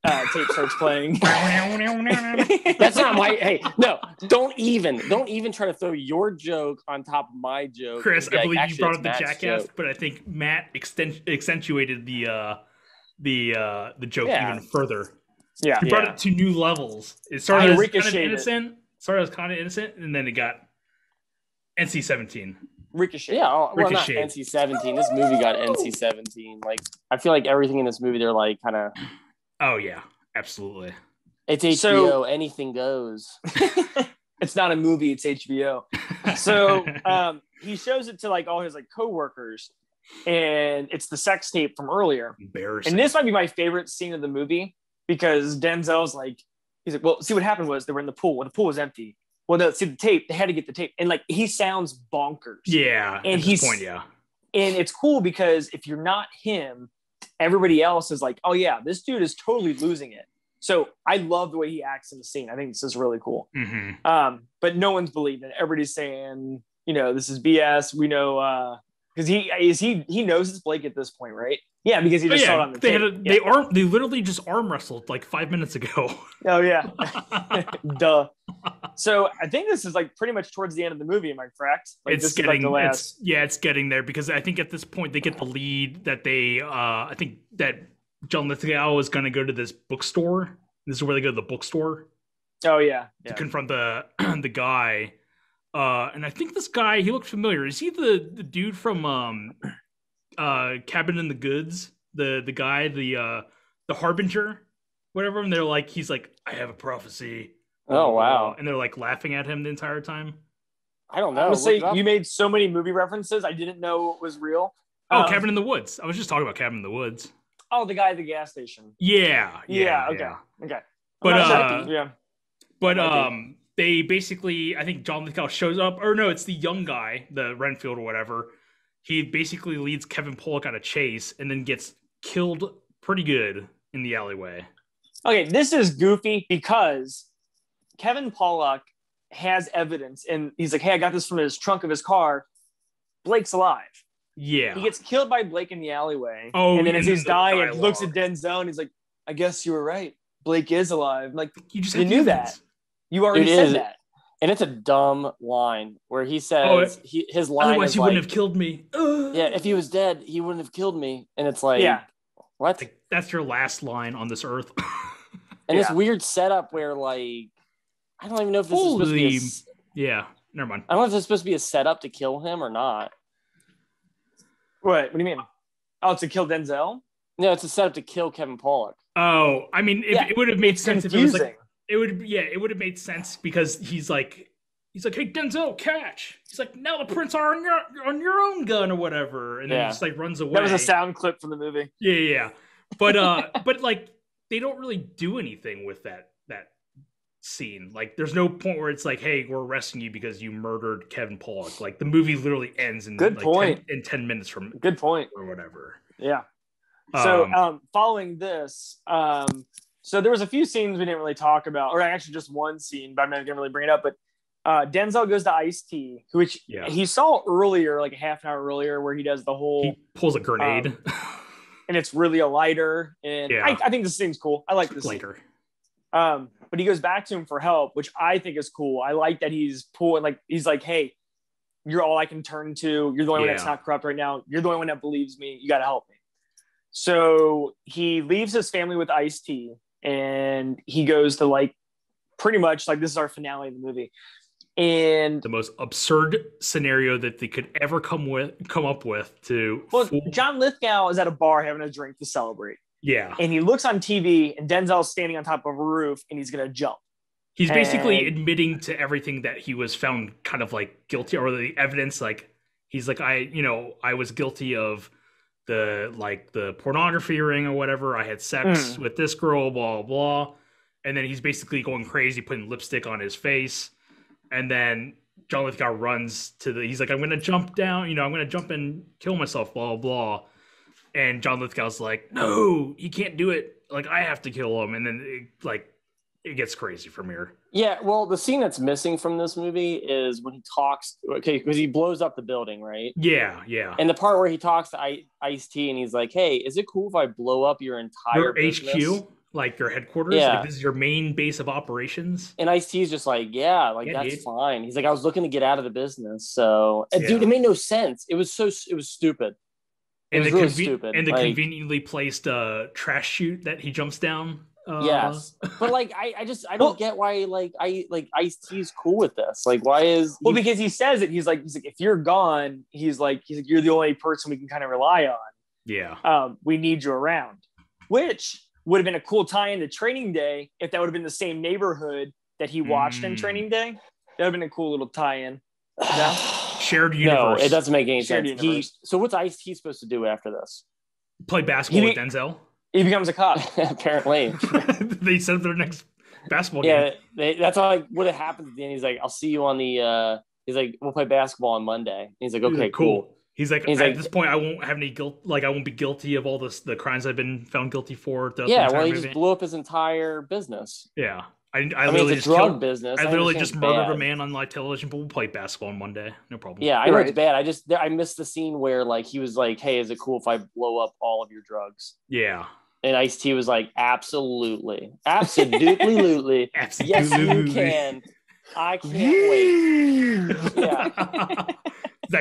S1: starts playing.
S2: That's not my. Hey, no, don't even try to throw your joke on top of my joke.
S3: Chris, I believe you brought up the Jackass, joke. But I think Matt accentuated the joke even further.
S1: Yeah,
S3: he brought it to new levels. It started as kind of innocent, and then it got NC-17.
S1: Ricochet.
S2: Yeah, well, not NC-17. This movie got NC-17. Like, I feel like everything in this movie, they're like kind of.
S3: Oh yeah, absolutely.
S2: It's HBO. Anything goes.
S1: It's not a movie. It's HBO. So he shows it to like all his like coworkers, and it's the sex tape from earlier.
S3: Embarrassing.
S1: And this might be my favorite scene of the movie because Denzel's like, he's like, well, see what happened was they were in the pool. Well, the pool was empty. Well, no, see the tape. They had to get the tape, and like he sounds bonkers.
S3: Yeah,
S1: and and it's cool because if you're not him, everybody else is like, oh yeah, this dude is totally losing it. So I love the way he acts in the scene. I think this is really cool.
S3: Mm-hmm.
S1: But no one's believing it. Everybody's saying, this is BS. We know because he knows it's Blake at this point, right? Yeah, because he just saw it on the tape.
S3: They literally just arm wrestled like 5 minutes ago.
S1: Oh yeah, duh. So I think this is like pretty much towards the end of the movie. Am I correct? Like,
S3: it's getting the last. It's getting there because I think at this point they get the lead that they. I think that John Lithgow is going to go to this bookstore. This is where they go to the bookstore.
S1: Oh yeah,
S3: to confront the guy. And I think this guy, he looked familiar. Is he the dude from Cabin in the Goods? The guy, the Harbinger, whatever. And they're like, he's like, I have a prophecy.
S2: Oh wow!
S3: And they're like laughing at him the entire time.
S2: I don't know.
S1: I would say you made so many movie references. I didn't know it was real.
S3: Cabin in the Woods. I was just talking about Cabin in the Woods.
S1: Oh, the guy at the gas station.
S3: Yeah.
S1: Okay.
S3: But they basically, I think John Lithgow shows up, or no, it's the young guy, the Renfield or whatever. He basically leads Kevin Pollak on a chase and then gets killed pretty good in the alleyway.
S1: Okay, this is goofy because Kevin Pollak has evidence, and he's like, hey, I got this from his trunk of his car. Blake's alive.
S3: Yeah.
S1: He gets killed by Blake in the alleyway.
S3: Oh,
S1: and then as he's dying, he looks at Denzel and he's like, I guess you were right. Blake is alive. I'm like, you knew that. You already said that.
S2: And it's a dumb line where he says his line
S3: otherwise
S2: is
S3: he wouldn't have killed me.
S2: Yeah, if he was dead, he wouldn't have killed me. And it's like, what?
S3: That's your last line on this earth.
S2: And this weird setup where like, I don't even know if this is supposed to be
S3: never mind.
S2: I don't know if this is supposed to be a setup to kill him or not.
S1: What do you mean? Oh, to kill Denzel?
S2: No, it's a setup to kill Kevin Pollak.
S3: Oh, I mean, it would have made sense
S1: confusing.
S3: if it was like, it would have made sense because he's like, he's like, hey, Denzel, catch. He's like, now the prints are on your own gun or whatever. And then he just like runs away.
S1: That was a sound clip from the movie.
S3: Yeah. But like, they don't really do anything with that scene. Like, there's no point where it's like, hey, we're arresting you because you murdered Kevin Pollak. Like, the movie literally ends in 10 minutes from
S1: good point
S3: or whatever.
S1: Yeah. So following this, so there was a few scenes we didn't really talk about, or actually just one scene, but I'm not gonna really bring it up. But Denzel goes to Ice-T, which he saw earlier, like a half an hour earlier, where he does the whole.
S3: He pulls a grenade,
S1: and it's really a lighter, and I think this seems cool. I like this
S3: lighter.
S1: But he goes back to him for help, which I think is cool. I like that he's pulling, like he's like, hey, you're all I can turn to. You're the only one that's not corrupt right now. You're the only one that believes me. You got to help me. So he leaves his family with Ice-T, and he goes to like pretty much like this is our finale of the movie. And
S3: the most absurd scenario that they could ever come up with to.
S1: Well, John Lithgow is at a bar having a drink to celebrate.
S3: Yeah.
S1: And he looks on TV, and Denzel's standing on top of a roof, and he's going to jump.
S3: He's basically admitting to everything that he was found kind of like guilty, or the evidence. Like, he's like, I was guilty of the pornography ring or whatever. I had sex with this girl, blah, blah. And then he's basically going crazy, putting lipstick on his face. And then John Lithgow runs he's like, I'm going to jump down, I'm going to jump and kill myself, blah, blah. And John Lithgow's like, no, he can't do it. Like, I have to kill him. And then it gets crazy from here.
S2: Yeah, well, the scene that's missing from this movie is when he talks, because he blows up the building, right?
S3: Yeah.
S2: And the part where he talks to Ice-T, and he's like, hey, is it cool if I blow up your entire business?
S3: HQ? Like your headquarters?
S2: Yeah.
S3: Like, this is your main base of operations?
S2: And Ice-T's just like, that's fine. He's like, I was looking to get out of the business. So, dude, it made no sense. It was stupid.
S3: And
S2: it was really stupid.
S3: And the conveniently placed trash chute that he jumps down.
S2: Yes, but like I don't get why Ice-T's cool with this. Like, why is
S1: because he says it. He's like if you're gone, he's like you're the only person we can kind of rely on.
S3: Yeah.
S1: We need you around, which would have been a cool tie-in to Training Day if that would have been the same neighborhood that he watched in Training Day. That would have been a cool little tie-in. No?
S3: Shared universe.
S2: No, it doesn't make any sense. So what's Ice-T supposed to do after this?
S3: Play basketball with Denzel.
S1: He becomes a cop.
S2: Apparently.
S3: They set up their next basketball game.
S2: Yeah, that's how what happens at the end. He's like, I'll see you on the he's like, we'll play basketball on Monday. And he's like, okay, cool.
S3: He's like, at this point, I won't have any guilt. Like, I won't be guilty of all the crimes I've been found guilty for.
S2: He just blew up his entire business.
S3: Yeah.
S2: I mean, it's a drug business.
S3: I literally just murdered a man on live television, but we'll play basketball on Monday. No problem.
S2: Yeah, I know it's bad. I missed the scene where like he was like, hey, is it cool if I blow up all of your drugs?
S3: Yeah.
S2: And Ice-T was like, absolutely. Yes, you can. I can't wait. Yeah.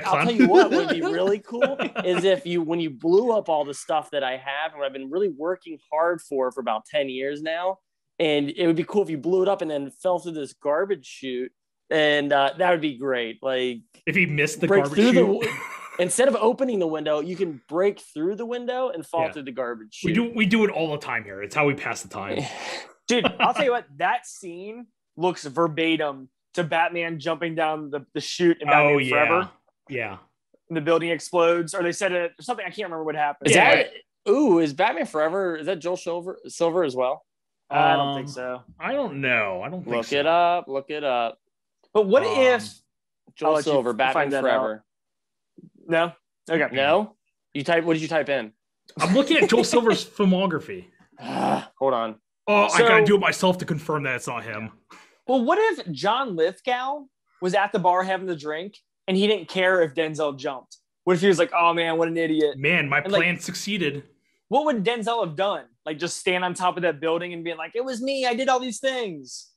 S2: I'll tell you what would be really cool is if when you blew up all the stuff that I have and I've been really working hard for about 10 years now. And it would be cool if you blew it up and then fell through this garbage chute. And that would be great. Like,
S3: if he missed the garbage chute.
S2: Instead of opening the window, you can break through the window and fall through the garbage chute.
S3: We do it all the time here. It's how we pass the time.
S1: Dude, I'll tell you what, that scene looks verbatim to Batman jumping down the chute in Batman Forever.
S3: Yeah.
S1: And the building explodes, or they said it or something. I can't remember what happened.
S2: Is Batman Forever? Is that Joel Silver as well?
S1: I don't think so.
S3: I don't know. I don't think
S2: Look it up.
S1: But what if
S2: Joel Silver, Batman Forever?
S1: No. Okay.
S2: No. What did you type in?
S3: I'm looking at Joel Silver's filmography.
S2: Hold on.
S3: Oh, I gotta do it myself to confirm that it's not him.
S1: Well, what if John Lithgow was at the bar having the drink and he didn't care if Denzel jumped? What if he was like, "Oh man, what an idiot!"
S3: Man, my plan succeeded.
S1: What would Denzel have done? Like, just stand on top of that building and being like, "It was me. I did all these things."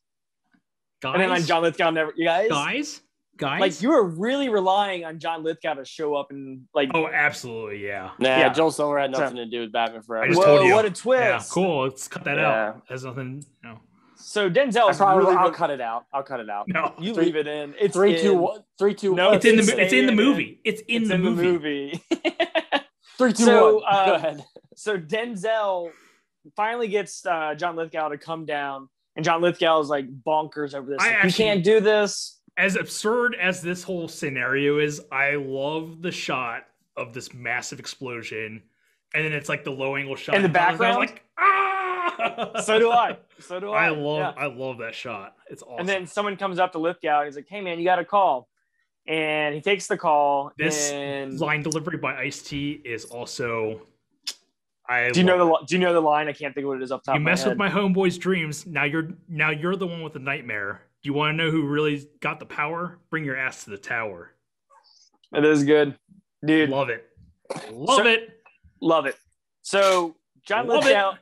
S3: Guys,
S1: and then like John Lithgow never. You guys. Like, you were really relying on John Lithgow to show up and like.
S3: Oh, absolutely, yeah.
S2: Nah, Joel Silver had nothing to do with Batman Forever.
S3: I just told you.
S1: What a twist!
S3: Yeah, cool. Let's cut that out. Has nothing. No.
S1: So Denzel,
S2: I'll cut it out.
S1: No, you leave it in. It's
S2: 3, 2, 1. 3, 2, 1.
S3: No, it's in the movie. It's in the movie.
S2: 3, 2, 1. Go ahead.
S1: So Denzel finally gets John Lithgow to come down, and John Lithgow is like bonkers over this. You can't do this.
S3: as absurd as this whole scenario is, I love the shot of this massive explosion, and then it's like the low angle shot
S1: in the background.
S3: I was like, ah!
S1: So do I.
S3: I love that shot. It's awesome.
S1: And then someone comes up to Lithgow and he's like, "Hey man, you got a call." And he takes the call.
S3: This line delivery by Ice-T is also.
S1: Do you know the line? I can't think of what it is off the top of my head.
S3: You mess with my homeboy's dreams. Now you're the one with the nightmare. Do you want to know who really got the power? Bring your ass to the tower.
S1: It is good, dude.
S3: Love it. Love
S1: it. So John Lithgow.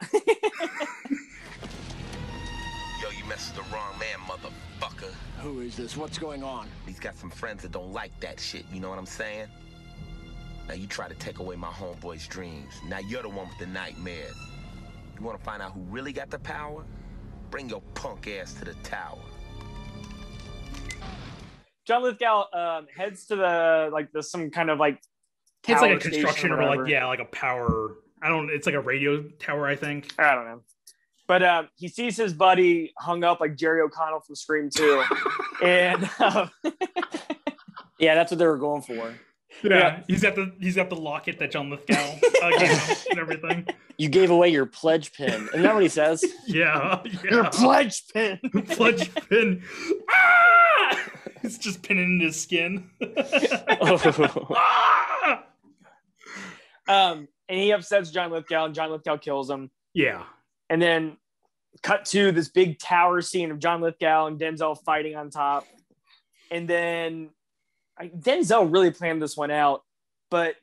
S4: Yo, you messed with the wrong man, motherfucker.
S5: Who is this? What's going on?
S4: He's got some friends that don't like that shit. You know what I'm saying? Now you try to take away my homeboy's dreams. Now you're the one with the nightmares. You want to find out who really got the power? Bring your punk ass to the tower.
S1: John Lithgow heads to some kind of like
S3: it's like a construction or like a power. It's like a radio tower, I think.
S1: I don't know. But he sees his buddy hung up like Jerry O'Connell from Scream 2. And
S2: yeah, that's what they were going for.
S3: Yeah, he's got the locket that John Lithgow gave him and everything.
S2: You gave away your pledge pin. Isn't that what he says?
S3: Yeah.
S1: Your pledge pin.
S3: Pledge pin. Ah! It's just pinning into his skin.
S1: And he upsets John Lithgow, and John Lithgow kills him.
S3: Yeah.
S1: And then cut to this big tower scene of John Lithgow and Denzel fighting on top. And then Denzel really planned this one out, but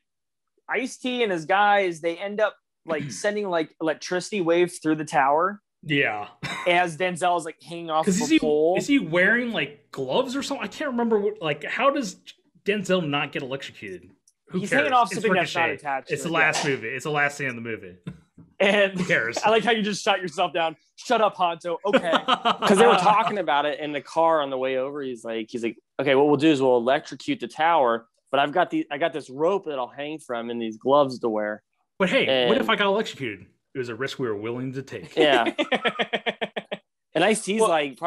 S1: Ice-T and his guys, they end up like sending like electricity waves through the tower.
S3: Yeah.
S1: As Denzel is like hanging off the pole.
S3: Is he wearing like gloves or something? I can't remember how does Denzel not get electrocuted?
S1: He's hanging off something that's not attached.
S3: It's the last movie. It's the last scene of the movie.
S1: And
S3: who cares?
S1: I like how you just shot yourself down. Shut up, Honto. Okay.
S2: Because they were talking about it in the car on the way over. He's like, okay, what we'll do is we'll electrocute the tower, but I got this rope that I'll hang from and these gloves to wear.
S3: But hey, what if I got electrocuted? It was a risk we were willing to take.
S2: Yeah. And Ice-T's like,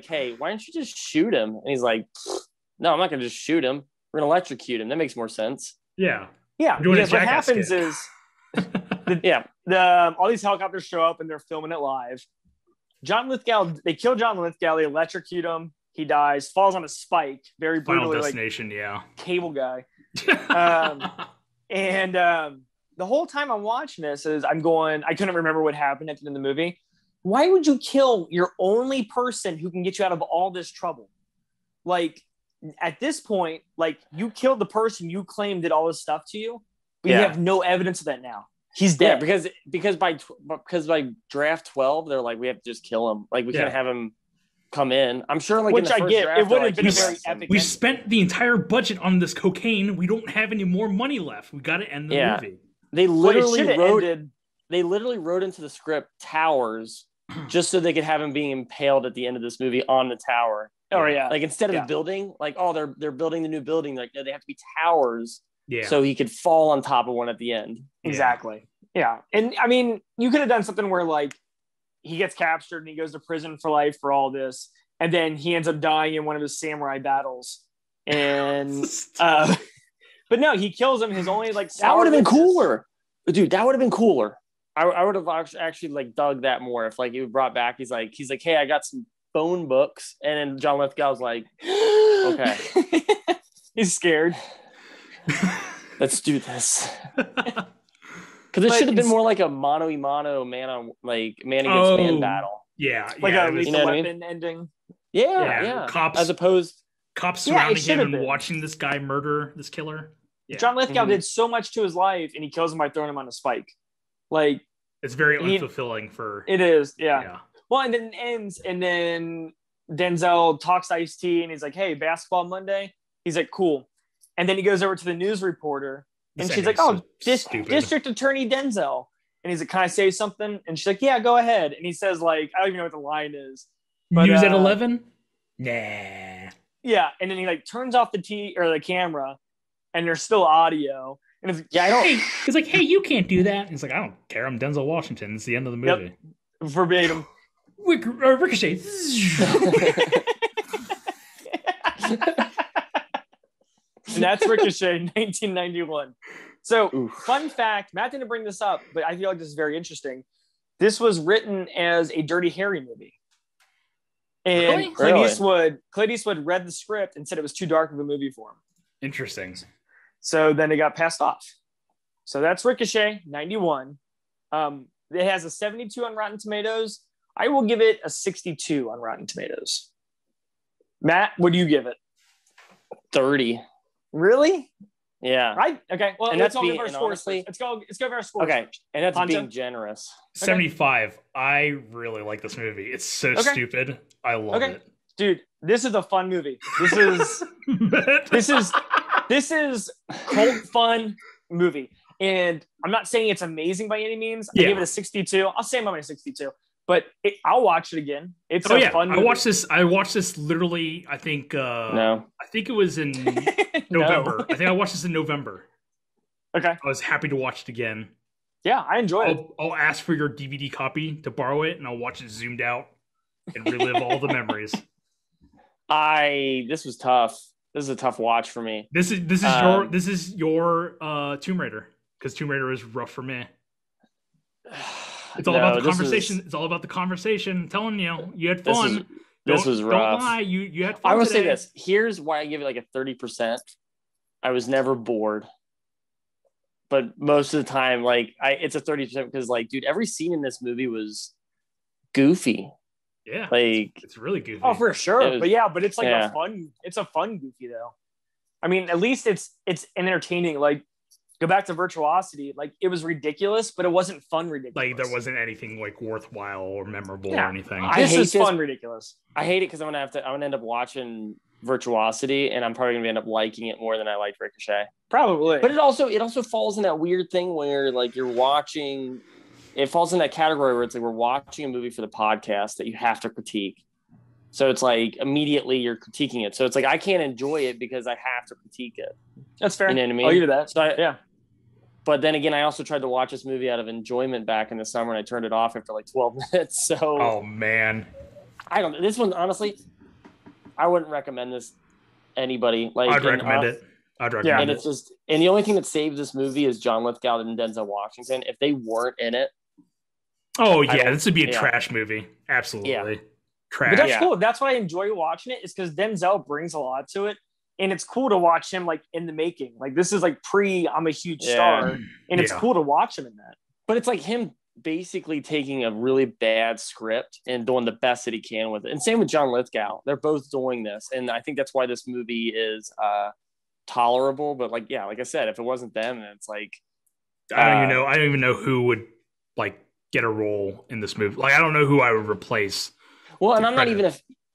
S2: hey, why don't you just shoot him? And he's like, no, I'm not gonna just shoot him. We're gonna electrocute him. That makes more sense.
S3: Yeah.
S1: Yeah. Because what happens is all these helicopters show up and they're filming it live. John Lithgow, they kill John Lithgow, they electrocute him, he dies, falls on a spike, very brutally.
S3: Final Destination,
S1: cable guy. And the whole time I'm watching this is I couldn't remember what happened at the end of the movie. Why would you kill your only person who can get you out of all this trouble? Like, at this point, like, you killed the person you claimed did all this stuff to you, but you have no evidence of that now. He's dead.
S2: Yeah, because by draft 12, they're like, we have to just kill him. Like, we can't have him come in. I'm sure, like,
S1: which
S2: in the first draft,
S1: it would have been
S2: like,
S1: very epic.
S3: We spent the entire budget on this cocaine. We don't have any more money left. We got to end the movie.
S2: They literally wrote into the script towers just so they could have him being impaled at the end of this movie on the tower.
S1: Oh yeah.
S2: Like, instead of the building, like, they're building the new building. Like, no, they have to be towers.
S3: Yeah.
S2: So he could fall on top of one at the end.
S1: Exactly. Yeah. And I mean, you could have done something where like he gets captured and he goes to prison for life for all this. And then he ends up dying in one of his samurai battles. And, but no, he kills him. His only like,
S2: that would have been cooler. Dude, that would have been cooler. I would have actually like dug that more if like he was brought back. He's like, hey, I got some phone books. And then John Lithgow's like, okay.
S1: He's scared.
S2: Let's do this. Because it should have been more like a mano-a-mano, man against man battle.
S3: Yeah.
S1: Like a Lethal Weapon
S2: I mean?
S1: ending.
S2: Yeah.
S3: Cops surrounding him and watching this guy murder this killer. Yeah.
S1: John Lithgow did so much to his life, and he kills him by throwing him on a spike. Like,
S3: it's very unfulfilling for.
S1: It is, yeah. Well, and then it ends, and then Denzel talks to Ice-T, and he's like, "Hey, basketball Monday." He's like, "Cool," and then he goes over to the news reporter, and she's like, "Oh, District Attorney Denzel," and he's like, "Can I say something?" And she's like, "Yeah, go ahead." And he says, like, I don't even know what the line is.
S3: But, news at 11? Nah.
S1: Yeah, and then he like turns off the camera, and there's still audio. And it's
S3: he's like, "Hey, you can't do that." And he's like, "I don't care. I'm Denzel Washington. It's the end of the movie."
S1: Yep. Verbatim.
S3: Ricochet.
S1: And that's Ricochet, 1991. So, fun fact, Matt didn't bring this up, but I feel like this is very interesting. This was written as a Dirty Harry movie. And Clint Eastwood read the script and said it was too dark of a movie for him.
S3: Interesting.
S1: So then it got passed off. So that's Ricochet, 91. It has a 72 on Rotten Tomatoes. I will give it a 62 on Rotten Tomatoes. Matt, what do you give it?
S2: 30.
S1: Really?
S2: Yeah.
S1: Okay. Well,
S2: and
S1: let's go
S2: being,
S1: over our scores. Let's go over our scores.
S2: Okay.
S1: First.
S2: And that's
S1: Poncho?
S2: being generous.
S3: 75. I really like this movie. It's so stupid. I love it.
S1: Dude, this is a fun movie. This is cult fun movie. And I'm not saying it's amazing by any means. I give it a 62. I'll say I'm at a 62. But I'll watch it again. It's a fun movie.
S3: I watched this literally, I think I think it was in November. I think I watched this in November.
S1: Okay.
S3: I was happy to watch it again.
S1: Yeah, I enjoyed it.
S3: I'll ask for your DVD copy to borrow it, and I'll watch it zoomed out and relive all the memories.
S2: This was tough. This is a tough watch for me.
S3: This is your Tomb Raider, because Tomb Raider is rough for me. It's all about the conversation. It's all about the conversation. I'm telling you, you had fun.
S2: This was rough.
S3: Don't lie. You had fun.
S2: I will say this. Here's why I give it like a 30%. I was never bored. But most of the time, like it's a 30% because, like, dude, every scene in this movie was goofy.
S3: Yeah,
S2: like
S3: it's really goofy.
S1: Oh, for sure. But it's like a fun goofy though. I mean, at least it's an entertaining. Like, go back to Virtuosity. Like, it was ridiculous, but it wasn't fun ridiculous.
S3: Like, there wasn't anything like worthwhile or memorable or anything.
S1: This is fun ridiculous.
S2: I hate it because I'm gonna end up watching Virtuosity, and I'm probably gonna end up liking it more than I liked Ricochet.
S1: Probably.
S2: But it also falls in that weird thing where, like, you're watching. It falls in that category where it's like we're watching a movie for the podcast that you have to critique. So it's like immediately you're critiquing it. So it's like I can't enjoy it because I have to critique it.
S1: That's fair.
S2: You know what I mean?
S1: I'll give you that.
S2: So
S1: yeah.
S2: But then again, I also tried to watch this movie out of enjoyment back in the summer, and I turned it off after like 12 minutes. So,
S3: oh man,
S2: this one, honestly, I wouldn't recommend this to anybody. Like,
S3: I'd recommend it.
S2: And it's just, and the only thing that saves this movie is John Lithgow and Denzel Washington. If they weren't in it,
S3: oh yeah, this would be a trash movie. Absolutely, trash.
S1: But that's cool. That's why I enjoy watching it. Is because Denzel brings a lot to it. And it's cool to watch him like in the making. Like, this is like I'm a huge star, and it's cool to watch him in that.
S2: But it's like him basically taking a really bad script and doing the best that he can with it. And same with John Lithgow. They're both doing this, and I think that's why this movie is tolerable. But like I said, if it wasn't them, then it's like
S3: I don't even know who would like get a role in this movie. Like, I don't know who I would replace.
S2: Well, and I'm not even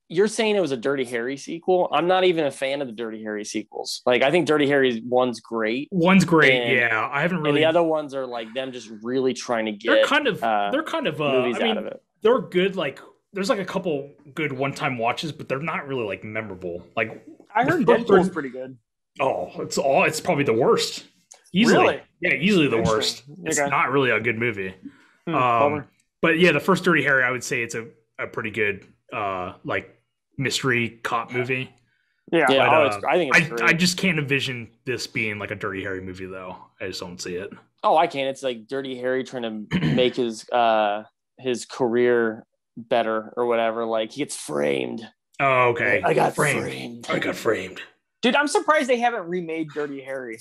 S2: you're saying it was a Dirty Harry sequel. I'm not even a fan of the Dirty Harry sequels. Like, I think Dirty Harry one's great.
S3: Yeah. I haven't really.
S2: And the other ones are like them just really trying to get.
S3: They're kind of
S2: movies out of it.
S3: They're good. Like, there's like a couple good one-time watches, but they're not really like memorable. Like,
S1: I heard Deadpool's pretty good.
S3: Oh, it's probably the worst. Easily,
S1: really?
S3: Yeah, easily the worst. It's not really a good movie. But yeah, the first Dirty Harry, I would say it's a pretty good like mystery cop movie.
S2: Yeah,
S3: but,
S2: I think it's great.
S3: I just can't envision this being like a Dirty Harry movie though. I just don't see it.
S2: Oh, I can. It's like Dirty Harry trying to make his career better or whatever. Like, he gets framed.
S3: Oh, okay.
S2: I got framed.
S3: I got framed.
S1: Dude, I'm surprised they haven't remade Dirty Harry.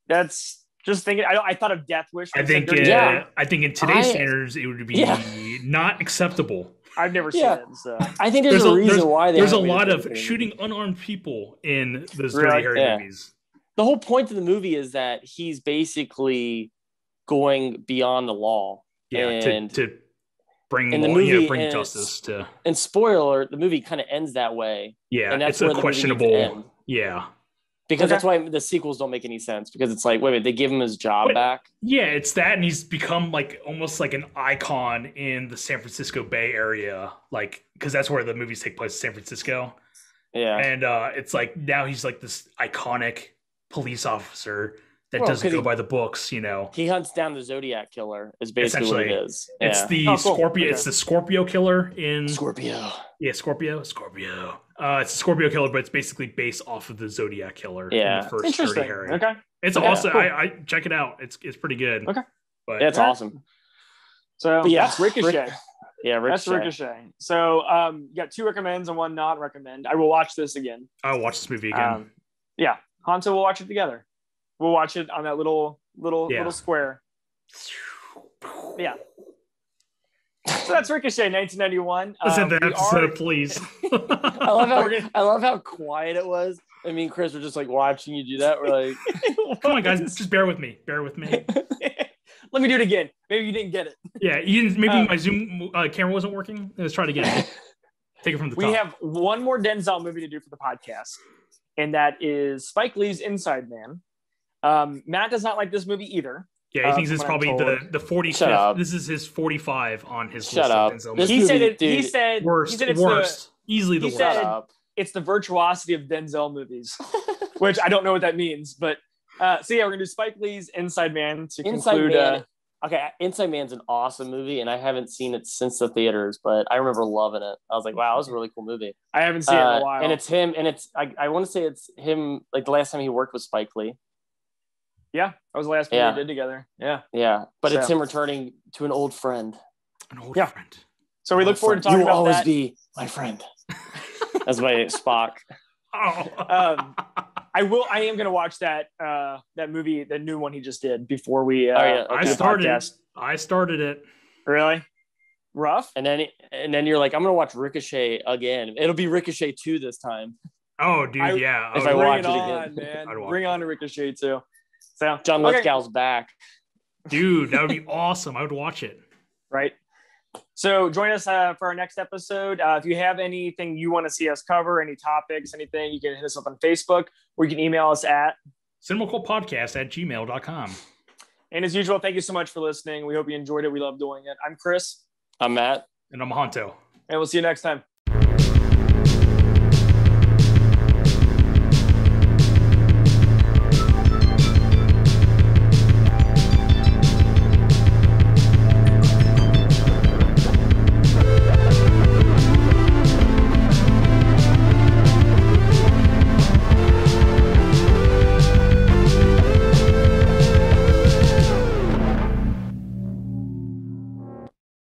S1: That's just thinking. I thought of Death Wish.
S3: I think in today's standards, it would be not acceptable.
S1: I've never seen it. So.
S2: I think there's a reason why
S3: there's a lot of shooting unarmed people in those Dirty Harry movies.
S2: The whole point of the movie is that he's basically going beyond the law.
S3: Yeah,
S2: and
S3: to bring bring justice to.
S2: And spoiler, the movie kind of ends that way.
S3: Yeah,
S2: and that's
S3: it's a questionable. Yeah.
S2: Because that's why the sequels don't make any sense. Because it's like, wait a minute, they give him his job back.
S3: Yeah, it's that, and he's become like almost like an icon in the San Francisco Bay Area, like, because that's where the movies take place, San Francisco.
S2: Yeah,
S3: and it's like now he's like this iconic police officer that doesn't go by the books, you know.
S2: He hunts down the Zodiac killer is basically what it is. Yeah.
S3: It's the Scorpio. Okay. It's the Scorpio killer in
S2: Scorpio.
S3: Yeah, Scorpio. It's a Scorpio killer, but it's basically based off of the Zodiac killer.
S2: Yeah,
S3: in the first Dirty Harry.
S2: Okay,
S3: it's awesome. Cool. I check it out. It's pretty good.
S2: Okay,
S3: but
S2: it's awesome.
S1: So that's Ricochet.
S2: Yeah, Ricochet.
S1: That's Ricochet. So you got 2 recommends and 1 not recommend. I will watch this again.
S3: I'll watch this movie again.
S1: Yeah, Hanso will watch it together. We'll watch it on that little square. Yeah. So that's Ricochet, 1991.
S3: Listen to that episode, please.
S2: I love how quiet it was. I mean, Chris, we're just like watching you do that. We're like,
S3: come on, guys, just bear with me.
S1: Let me do it again. Maybe you didn't get it.
S3: Yeah, maybe my Zoom camera wasn't working. Let's try it again. Take it from the top.
S1: We have one more Denzel movie to do for the podcast, and that is Spike Lee's Inside Man. Matt does not like this movie either.
S3: Yeah, he thinks it's probably the 45th. This is his 45 on his list of Denzel movies.
S1: He said worst.
S3: Easily the worst.
S1: It's the virtuosity of Denzel movies, which I don't know what that means, but so yeah, we're gonna do Spike Lee's Inside Man to conclude.
S2: Okay, Inside Man's an awesome movie, and I haven't seen it since the theaters, but I remember loving it. I was like, wow, that was a really cool movie.
S1: I haven't seen it in a while.
S2: And it's him, and I want to say it's him, like the last time he worked with Spike Lee.
S1: Yeah, that was the last movie we did together. Yeah.
S2: Yeah, but it's him returning to an old friend.
S3: An old friend.
S1: So we look forward to talking about that.
S2: You will always be my friend. That's my Spock.
S3: Oh.
S1: I am going to watch that movie, the new one he just did before we
S3: I started it.
S1: Really? Rough?
S2: And then you're like, I'm going to watch Ricochet again. It'll be Ricochet 2 this time.
S3: Oh, dude, yeah.
S2: If I watch it again.
S1: Man. Bring on a Ricochet too. So
S2: John Lithgow's back.
S3: Dude, that would be awesome. I would watch it.
S1: Right. So join us for our next episode. If you have anything you want to see us cover, any topics, anything, you can hit us up on Facebook or you can email us at
S3: CinemaCultPodcast@gmail.com.
S1: And as usual, thank you so much for listening. We hope you enjoyed it. We love doing it. I'm Chris.
S2: I'm Matt.
S3: And I'm Hanto.
S1: And we'll see you next time.